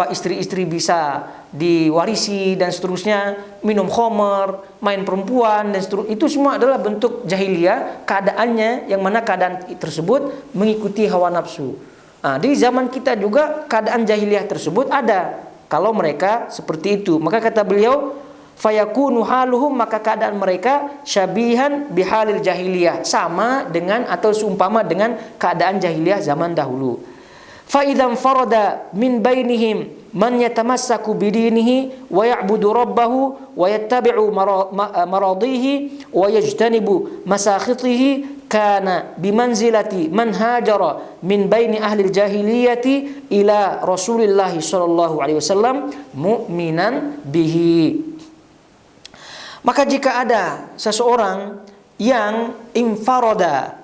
istri-istri bisa diwarisi dan seterusnya, minum khamar, main perempuan dan seterusnya. Itu semua adalah bentuk jahiliyah, keadaannya yang mana keadaan tersebut mengikuti hawa nafsu. Nah, di zaman kita juga keadaan jahiliyah tersebut ada. Kalau mereka seperti itu, maka kata beliau, fayakunu haluhum, maka keadaan mereka syabihan bihalil jahiliyah, sama dengan atau seumpama dengan keadaan jahiliyah zaman dahulu. Fa idzan farada min bainihim man yatamassaku bidinihi wa ya'budu rabbahu wa yattabi'u maradihi wa yajtanibu masakhitihi kana bimanzilati man hajara min baini ahli jahiliyati ila Rasulillah sallallahu alaihi wasallam mu'minan bihi. Maka jika ada seseorang yang infarada,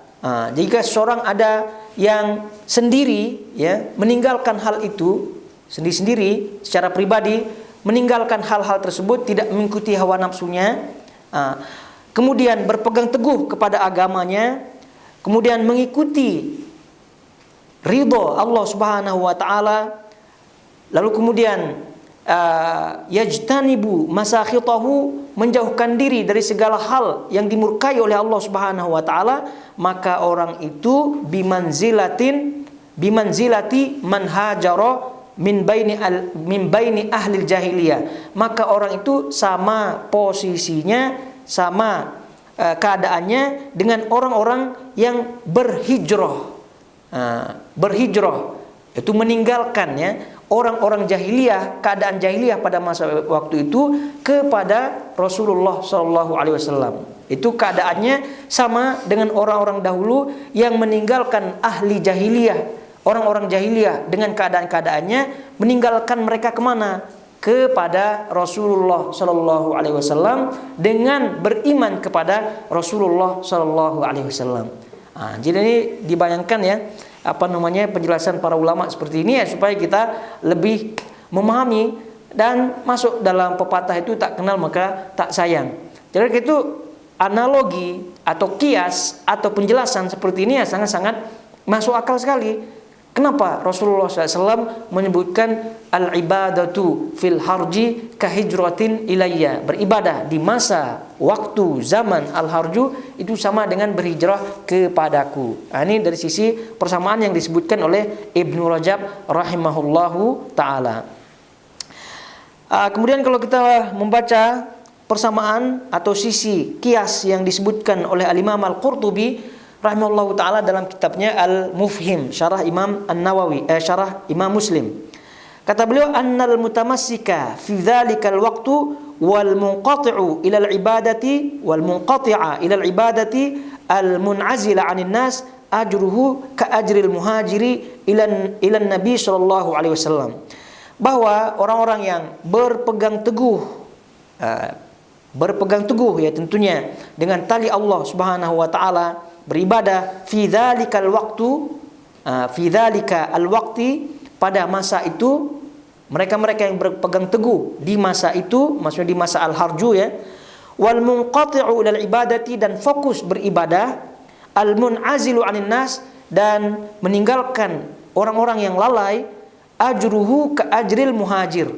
jika seseorang ada yang sendiri ya meninggalkan hal itu sendiri-sendiri secara pribadi, meninggalkan hal-hal tersebut, tidak mengikuti hawa nafsunya, kemudian berpegang teguh kepada agamanya, kemudian mengikuti ridho Allah Subhanahu wa taala, lalu kemudian yajtanibu masakhitahu, menjauhkan diri dari segala hal yang dimurkai oleh Allah Subhanahu wa taala, maka orang itu bimanzilati man hajara min baini ahli jahiliyah, maka orang itu sama posisinya, sama keadaannya dengan orang-orang yang berhijrah. Berhijrah itu meninggalkan ya orang-orang jahiliyah, keadaan jahiliyah pada masa waktu itu kepada Rasulullah sallallahu alaihi wasallam. Itu keadaannya sama dengan orang-orang dahulu yang meninggalkan ahli jahiliyah, orang-orang jahiliyah dengan keadaan-keadaannya, meninggalkan mereka kemana? Kepada Rasulullah sallallahu alaihi wasallam dengan beriman kepada Rasulullah sallallahu alaihi wasallam. Jadi ini dibayangkan ya, penjelasan para ulama seperti ini ya, supaya kita lebih memahami dan masuk dalam pepatah itu tak kenal maka tak sayang. Jadi itu analogi atau kias atau penjelasan seperti ini ya sangat-sangat masuk akal sekali. Kenapa Rasulullah SAW menyebutkan al-ibadatu fil harji kahijratin ilayya, beribadah di masa waktu zaman al-harju itu sama dengan berhijrah kepadaku. Ini dari sisi persamaan yang disebutkan oleh Ibnu Rajab rahimahullahu ta'ala. Kemudian kalau kita membaca persamaan atau sisi kias yang disebutkan oleh Al-Imam Al-Qurtubi rahimahullahu ta'ala dalam kitabnya Al-Mufhim, syarah Imam An-Nawawi, syarah Imam Muslim. Kata beliau, annal mutamassika fi dzalikal waqtu wal munqati'u ila al-ibadati wal munqati'a ila al-ibadati al-mun'azila 'anil nas ajruhu ka ajril muhajiri ila Nabi sallallahu alaihi wasallam. Bahwa orang-orang yang berpegang teguh ya tentunya dengan tali Allah Subhanahu wa taala, beribadah fi dzalikal waqtu, fi dzalika al-waqti, pada masa itu, mereka-mereka yang berpegang teguh di masa itu, maksudnya di masa al-harju ya, wal munqati'u ilal ibadati, dan fokus beribadah, al mun'azilu 'anin nas, dan meninggalkan orang-orang yang lalai, ajruhu ka ajril muhajir,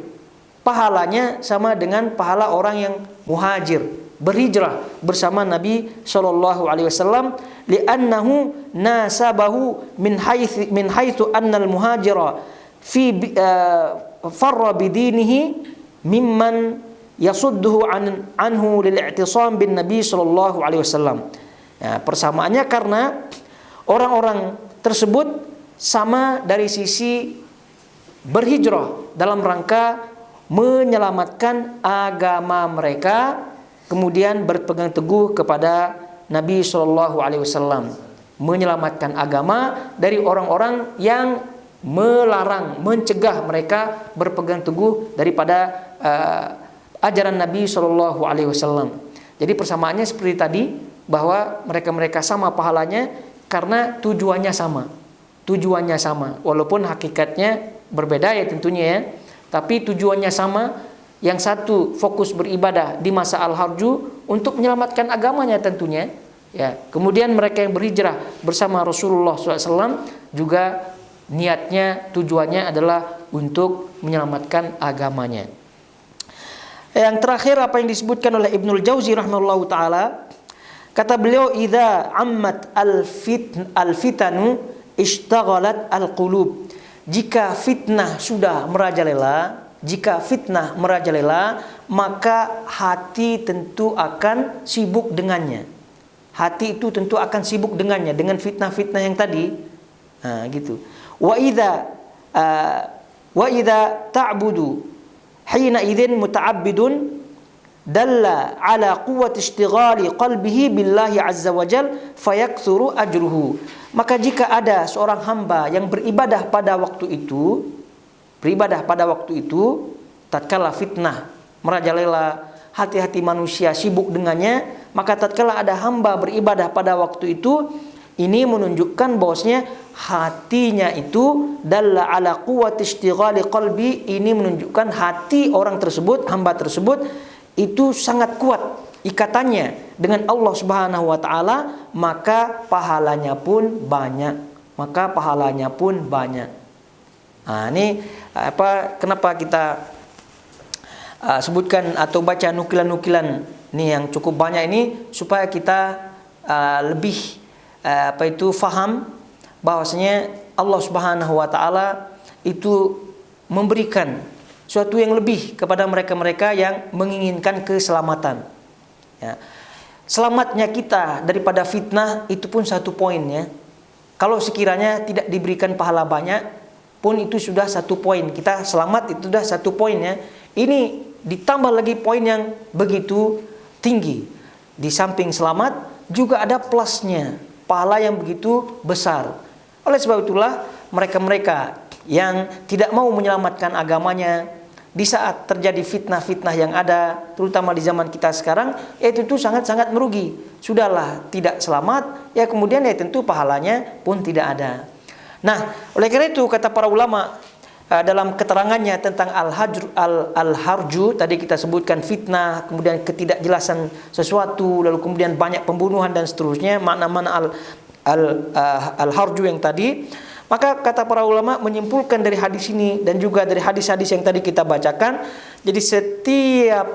pahalanya sama dengan pahala orang yang muhajir, berhijrah bersama Nabi sallallahu alaihi wasallam, li'annahu nasabahu min haitsu annal muhajira fi farra bidinihi mimman yasudduhu anhu lil-i'tisam bin Nabi sallallahu alaihi wasallam. Ya, persamaannya karena orang-orang tersebut sama dari sisi berhijrah dalam rangka menyelamatkan agama mereka, kemudian berpegang teguh kepada Nabi Shallallahu Alaihi Wasallam, menyelamatkan agama dari orang-orang yang melarang, mencegah mereka berpegang teguh daripada ajaran Nabi Shallallahu Alaihi Wasallam. Jadi persamaannya seperti tadi, bahwa mereka-mereka sama pahalanya karena tujuannya sama, walaupun hakikatnya berbeda ya tentunya ya, tapi tujuannya sama. Yang satu fokus beribadah di masa al-harju untuk menyelamatkan agamanya tentunya ya. Kemudian mereka yang berhijrah bersama Rasulullah SAW juga niatnya, tujuannya adalah untuk menyelamatkan agamanya. Yang terakhir apa yang disebutkan oleh Ibnul Jauzi rahimahullahu taala, kata beliau, idza ammat al-fitanu ishtaghalat al-qulub. Jika fitnah sudah merajalela, maka hati tentu akan sibuk dengannya. Hati itu tentu akan sibuk dengannya, dengan fitnah-fitnah yang tadi. Gitu. Wa idza ta'budu hina idzin muta'abbidun dalla ala quwwati ishtighali qalbihi billahi azza wajal fayakthuru ajruhu. Maka jika ada seorang hamba yang beribadah pada waktu itu, tatkala fitnah merajalela, hati-hati manusia sibuk dengannya, maka tatkala ada hamba beribadah pada waktu itu, ini menunjukkan bahwasanya hatinya itu dalla ala quwwati ishtighali qalbi, ini menunjukkan hati orang tersebut, hamba tersebut itu sangat kuat ikatannya dengan Allah Subhanahu wa taala, maka pahalanya pun banyak. Nah, ini kenapa kita sebutkan atau baca nukilan-nukilan ini yang cukup banyak ini, supaya kita lebih faham bahwasanya Allah Subhanahu wa taala itu memberikan suatu yang lebih kepada mereka-mereka yang menginginkan keselamatan. Ya. Selamatnya kita daripada fitnah itu pun satu poin ya. Kalau sekiranya tidak diberikan pahala banyak pun itu sudah satu poin. Kita selamat itu sudah satu poin ya. Ini ditambah lagi poin yang begitu tinggi. Di samping selamat juga ada plusnya, pahala yang begitu besar. Oleh sebab itulah mereka-mereka yang tidak mau menyelamatkan agamanya di saat terjadi fitnah-fitnah yang ada, terutama di zaman kita sekarang, ya tentu sangat-sangat merugi. Sudahlah tidak selamat, ya kemudian ya tentu pahalanya pun tidak ada. Nah, oleh karena itu kata para ulama dalam keterangannya tentang al-harju, tadi kita sebutkan fitnah, kemudian ketidakjelasan sesuatu, lalu kemudian banyak pembunuhan dan seterusnya, makna-makna al-harju yang tadi. Maka kata para ulama menyimpulkan dari hadis ini dan juga dari hadis-hadis yang tadi kita bacakan, jadi setiap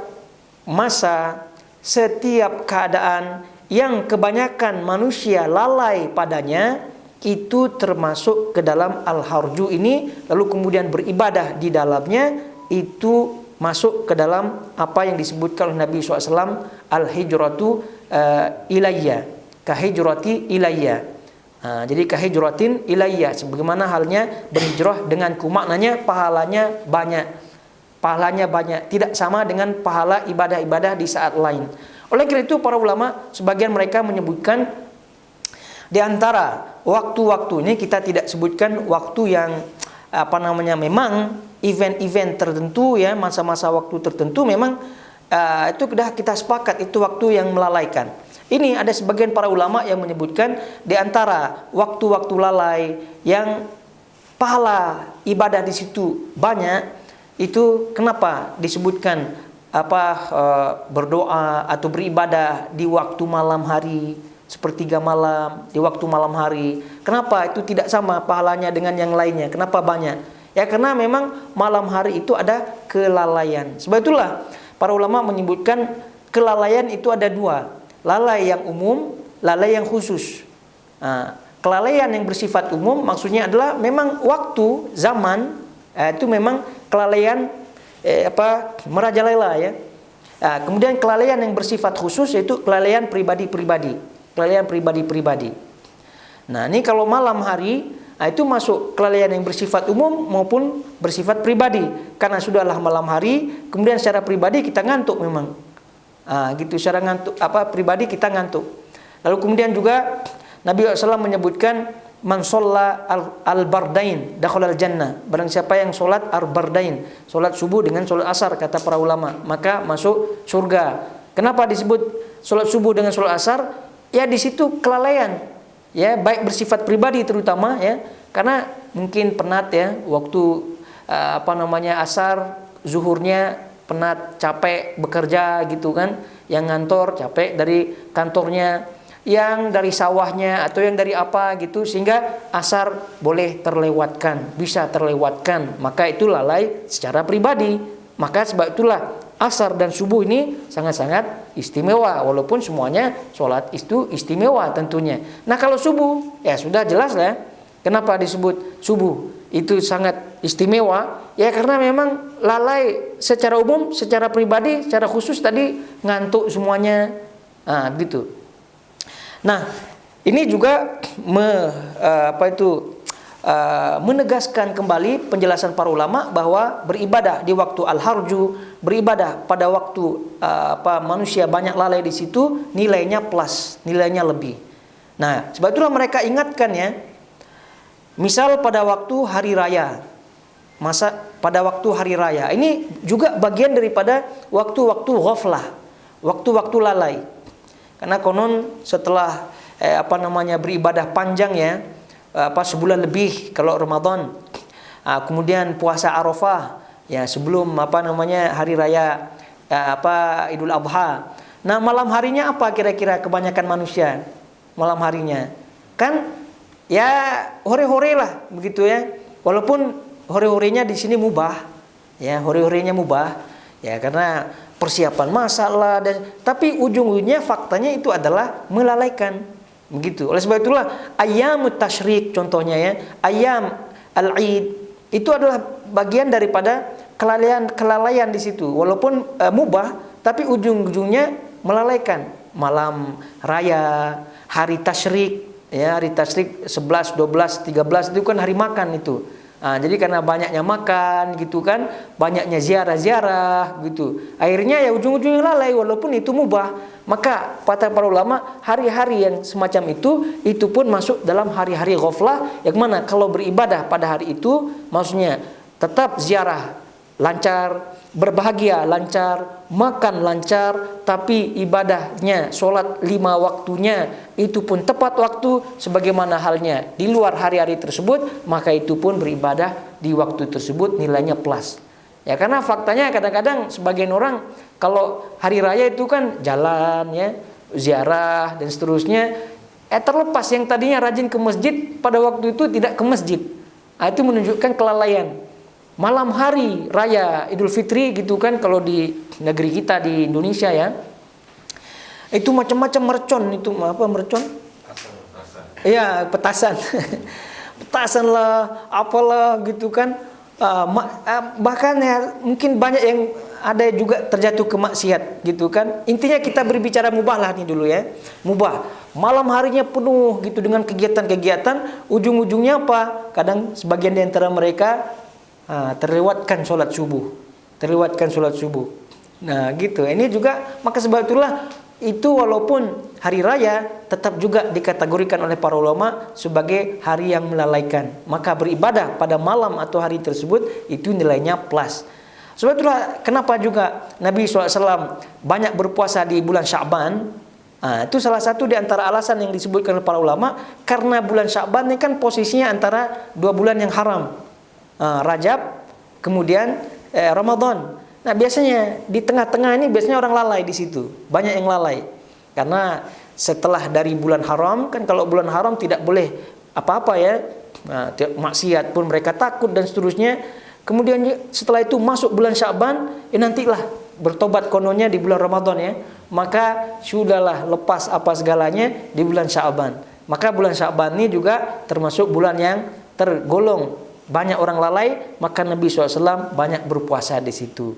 masa, setiap keadaan yang kebanyakan manusia lalai padanya, itu termasuk ke dalam al-harju ini, lalu kemudian beribadah di dalamnya, itu masuk ke dalam apa yang disebutkan oleh Nabi SAW, al-hijratu ilayya, kahijrati ilayya. Nah, jadi kahijratin ilayya, sebagaimana halnya berhijrah denganku, maknanya pahalanya banyak, tidak sama dengan pahala ibadah-ibadah di saat lain. Oleh karena itu para ulama sebagian mereka menyebutkan di antara waktu-waktu ini, kita tidak sebutkan waktu yang memang event-event tertentu ya, masa-masa waktu tertentu memang itu sudah kita sepakat itu waktu yang melalaikan. Ini ada sebagian para ulama yang menyebutkan di antara waktu-waktu lalai yang pahala ibadah di situ banyak, itu kenapa disebutkan berdoa atau beribadah di waktu malam hari, sepertiga malam, di waktu malam hari. Kenapa itu tidak sama pahalanya dengan yang lainnya? Kenapa banyak? Ya karena memang malam hari itu ada kelalaian. Sebab itulah para ulama menyebutkan kelalaian itu ada dua. Lalai yang umum, lalai yang khusus. Nah, kelalaian yang bersifat umum maksudnya adalah memang waktu, zaman, itu memang kelalaian merajalela ya. Nah, kemudian kelalaian yang bersifat khusus yaitu kelalaian pribadi-pribadi. Nah, ini kalau malam hari, itu masuk kelalaian yang bersifat umum maupun bersifat pribadi. Karena sudahlah malam hari, kemudian secara pribadi kita ngantuk memang. Gitu, secara ngantuk pribadi kita ngantuk. Lalu kemudian juga Nabi SAW menyebutkan man sholla al-bardain dakhalal jannah. Barang siapa yang sholat al-bardain, sholat subuh dengan sholat asar, kata para ulama, maka masuk surga. Kenapa disebut sholat subuh dengan sholat asar? Ya di situ kelalaian, ya baik bersifat pribadi terutama ya, karena mungkin penat ya waktu asar, zuhurnya penat, capek bekerja gitu kan, yang ngantor capek dari kantornya, yang dari sawahnya atau yang dari apa gitu, sehingga asar boleh terlewatkan, bisa terlewatkan, maka itu lalai secara pribadi. Maka sebab itulah asar dan subuh ini sangat-sangat istimewa, walaupun semuanya sholat itu istimewa tentunya. Nah kalau subuh ya sudah jelas lah kenapa disebut subuh itu sangat istimewa, ya karena memang lalai secara umum, secara pribadi, secara khusus tadi ngantuk semuanya, gitu. Nah ini juga menegaskan kembali penjelasan para ulama bahwa beribadah di waktu al-harju, beribadah pada waktu manusia banyak lalai di situ, nilainya plus, nilainya lebih. Nah, sebab itulah mereka ingatkan ya, misal pada waktu hari raya, pada waktu hari raya, ini juga bagian daripada waktu-waktu ghaflah, waktu-waktu lalai. Karena konon setelah beribadah panjang ya, sebulan lebih kalau Ramadan, kemudian puasa Arafah ya sebelum hari raya Idul Adha. Nah, malam harinya apa kira-kira kebanyakan manusia malam harinya? Kan ya hore-hore lah begitu ya. Walaupun hore-horenya di sini mubah ya, hore-horenya mubah ya, karena persiapan masak lah, tapi ujung-ujungnya faktanya itu adalah melalaikan. Begitu. Oleh sebab itulah ayyamut tasyrik contohnya ya, ayyam al-Id itu adalah bagian daripada kelalaian di situ. Walaupun mubah, tapi ujung-ujungnya melalaikan. Malam raya, hari tasyrik ya, hari tasyrik 11, 12, 13 itu kan hari makan itu. Jadi karena banyaknya makan gitu kan, banyaknya ziarah-ziarah gitu, akhirnya ya ujung-ujungnya lalai walaupun itu mubah. Maka kata para ulama, hari-hari yang semacam itu pun masuk dalam hari-hari ghaflah, yang mana kalau beribadah pada hari itu maksudnya tetap ziarah lancar, berbahagia lancar, makan lancar, tapi ibadahnya, sholat 5 waktunya itu pun tepat waktu sebagaimana halnya di luar hari-hari tersebut, maka itu pun beribadah di waktu tersebut nilainya plus. Ya, karena faktanya kadang-kadang sebagian orang kalau hari raya itu kan jalan ya, ziarah dan seterusnya, terlepas yang tadinya rajin ke masjid pada waktu itu tidak ke masjid. Itu menunjukkan kelalaian. Malam hari raya Idul Fitri gitu kan, kalau di negeri kita di Indonesia ya, itu macam-macam mercon, itu apa mercon? Iya, petasan. Petasan lah, apalah gitu kan. Bahkan ya mungkin banyak yang ada juga terjatuh ke maksiat gitu kan. Intinya kita berbicara mubah lah nih dulu ya. Mubah. Malam harinya penuh gitu dengan kegiatan-kegiatan, ujung-ujungnya apa? Kadang sebagian di antara mereka terlewatkan sholat subuh. Nah gitu. Ini juga, maka sebab itulah itu walaupun hari raya tetap juga dikategorikan oleh para ulama sebagai hari yang melalaikan. Maka beribadah pada malam atau hari tersebut itu nilainya plus. Sebab itulah kenapa juga Nabi SAW banyak berpuasa di bulan Sya'ban. Itu salah satu di antara alasan yang disebutkan oleh para ulama, karena bulan Sya'ban ini kan posisinya antara 2 bulan yang haram, Rajab kemudian Ramadan. Nah, biasanya di tengah-tengah ini biasanya orang lalai di situ. Banyak yang lalai. Karena setelah dari bulan haram, kan kalau bulan haram tidak boleh apa-apa ya. Maksiat pun mereka takut dan seterusnya. Kemudian setelah itu masuk bulan Sya'ban, nantilah bertobat kononnya di bulan Ramadan ya. Maka sudahlah lepas apa segalanya di bulan Sya'ban. Maka bulan Sya'ban ini juga termasuk bulan yang tergolong banyak orang lalai, maka Nabi SAW banyak berpuasa di situ.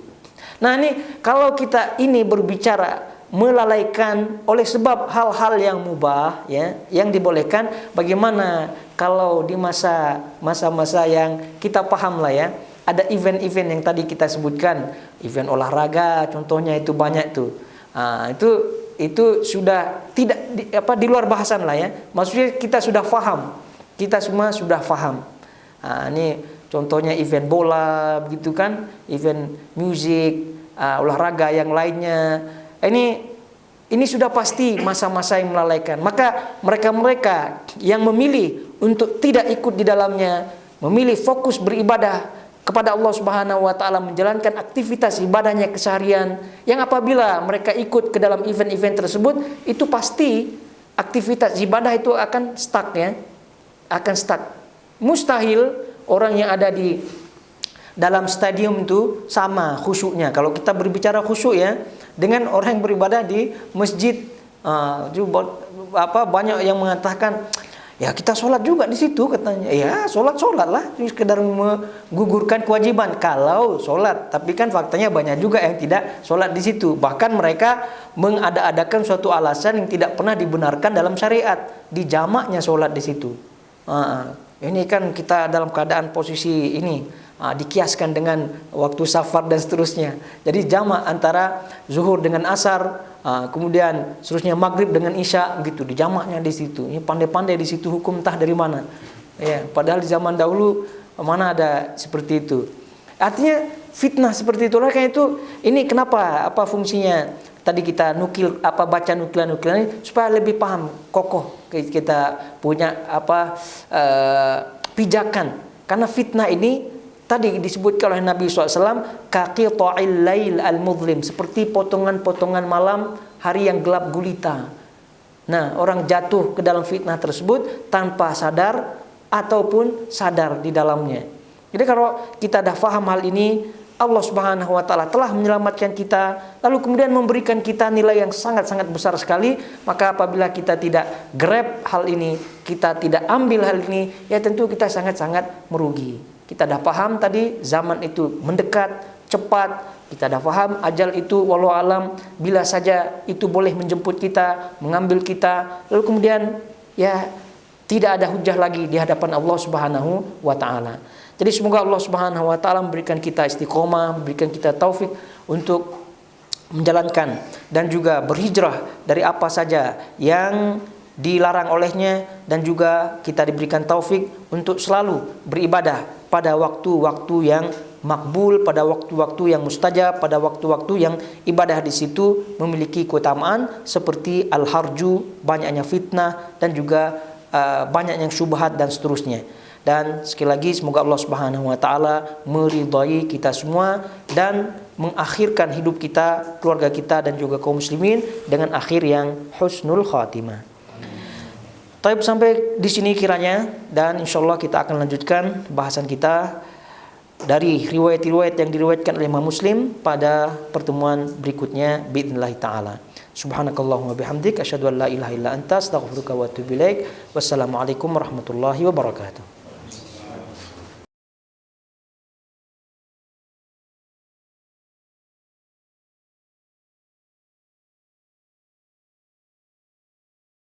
Nah ini kalau kita ini berbicara melalaikan oleh sebab hal-hal yang mubah ya, yang dibolehkan, bagaimana kalau di masa-masa yang kita paham lah ya, ada event-event yang tadi kita sebutkan, event olahraga contohnya itu banyak tuh. Itu sudah tidak di luar bahasan lah ya. Maksudnya kita sudah faham. Kita semua sudah faham. Ini contohnya event bola begitu kan, event musik, olahraga yang lainnya. Ini sudah pasti masa-masa yang melalaikan. Maka mereka-mereka yang memilih untuk tidak ikut di dalamnya, memilih fokus beribadah kepada Allah Subhanahu wa taala, menjalankan aktivitas ibadahnya keseharian, yang apabila mereka ikut ke dalam event-event tersebut, itu pasti aktivitas ibadah itu akan stuck ya. Akan stuck. Mustahil orang yang ada di dalam stadium itu sama khusyuknya. Kalau kita berbicara khusyuk ya, dengan orang yang beribadah di masjid, banyak yang mengatakan, ya kita sholat juga di situ katanya. Ya sholat lah, sekedar menggugurkan kewajiban kalau sholat. Tapi kan faktanya banyak juga yang tidak sholat di situ. Bahkan mereka mengada-adakan suatu alasan yang tidak pernah dibenarkan dalam syariat, dijamaknya sholat di situ. Ini kan kita dalam keadaan posisi ini, dikiaskan dengan waktu safar dan seterusnya. Jadi jamak antara zuhur dengan asar, kemudian seterusnya maghrib dengan isya, gitu. Dijamaknya di situ. Ini pandai-pandai di situ hukum entah dari mana. Ya, padahal di zaman dahulu mana ada seperti itu. Artinya fitnah seperti itulah, kayak itu. Ini kenapa? Apa fungsinya? Tadi kita baca nukilan-nukilan ini supaya lebih paham, kokoh kita punya pijakan. Karena fitnah ini tadi disebutkan oleh Nabi SAW, kaqita'il lail al-mudlim, seperti potongan-potongan malam hari yang gelap gulita. Nah, orang jatuh ke dalam fitnah tersebut tanpa sadar ataupun sadar di dalamnya. Jadi kalau kita dah faham hal ini, Allah Subhanahu wa taala telah menyelamatkan kita, lalu kemudian memberikan kita nilai yang sangat-sangat besar sekali. Maka apabila kita tidak grab hal ini, kita tidak ambil hal ini, ya tentu kita sangat-sangat merugi. Kita dah paham tadi zaman itu mendekat, cepat. Kita dah paham ajal itu wallahu alam, bila saja itu boleh menjemput kita, mengambil kita. Lalu kemudian ya tidak ada hujah lagi di hadapan Allah Subhanahu wa taala. Jadi semoga Allah Subhanahu wa taala memberikan kita istiqomah, memberikan kita taufik untuk menjalankan dan juga berhijrah dari apa saja yang dilarang olehnya, dan juga kita diberikan taufik untuk selalu beribadah pada waktu-waktu yang makbul, pada waktu-waktu yang mustajab, pada waktu-waktu yang ibadah di situ memiliki keutamaan seperti al-harju, banyaknya fitnah, dan juga banyak yang syubhat dan seterusnya. Dan sekali lagi semoga Allah Subhanahu wa taala meridai kita semua dan mengakhirkan hidup kita, keluarga kita, dan juga kaum muslimin dengan akhir yang husnul khatimah. Taib, sampai di sini kiranya, dan insyaallah kita akan lanjutkan bahasan kita dari riwayat-riwayat yang diriwayatkan oleh Imam Muslim pada pertemuan berikutnya biidznillah taala. Subhanakallahumma bihamdik asyhadu an la ilaha illa anta astaghfiruka wa atubu ilaik. Wassalamualaikum warahmatullahi wabarakatuh.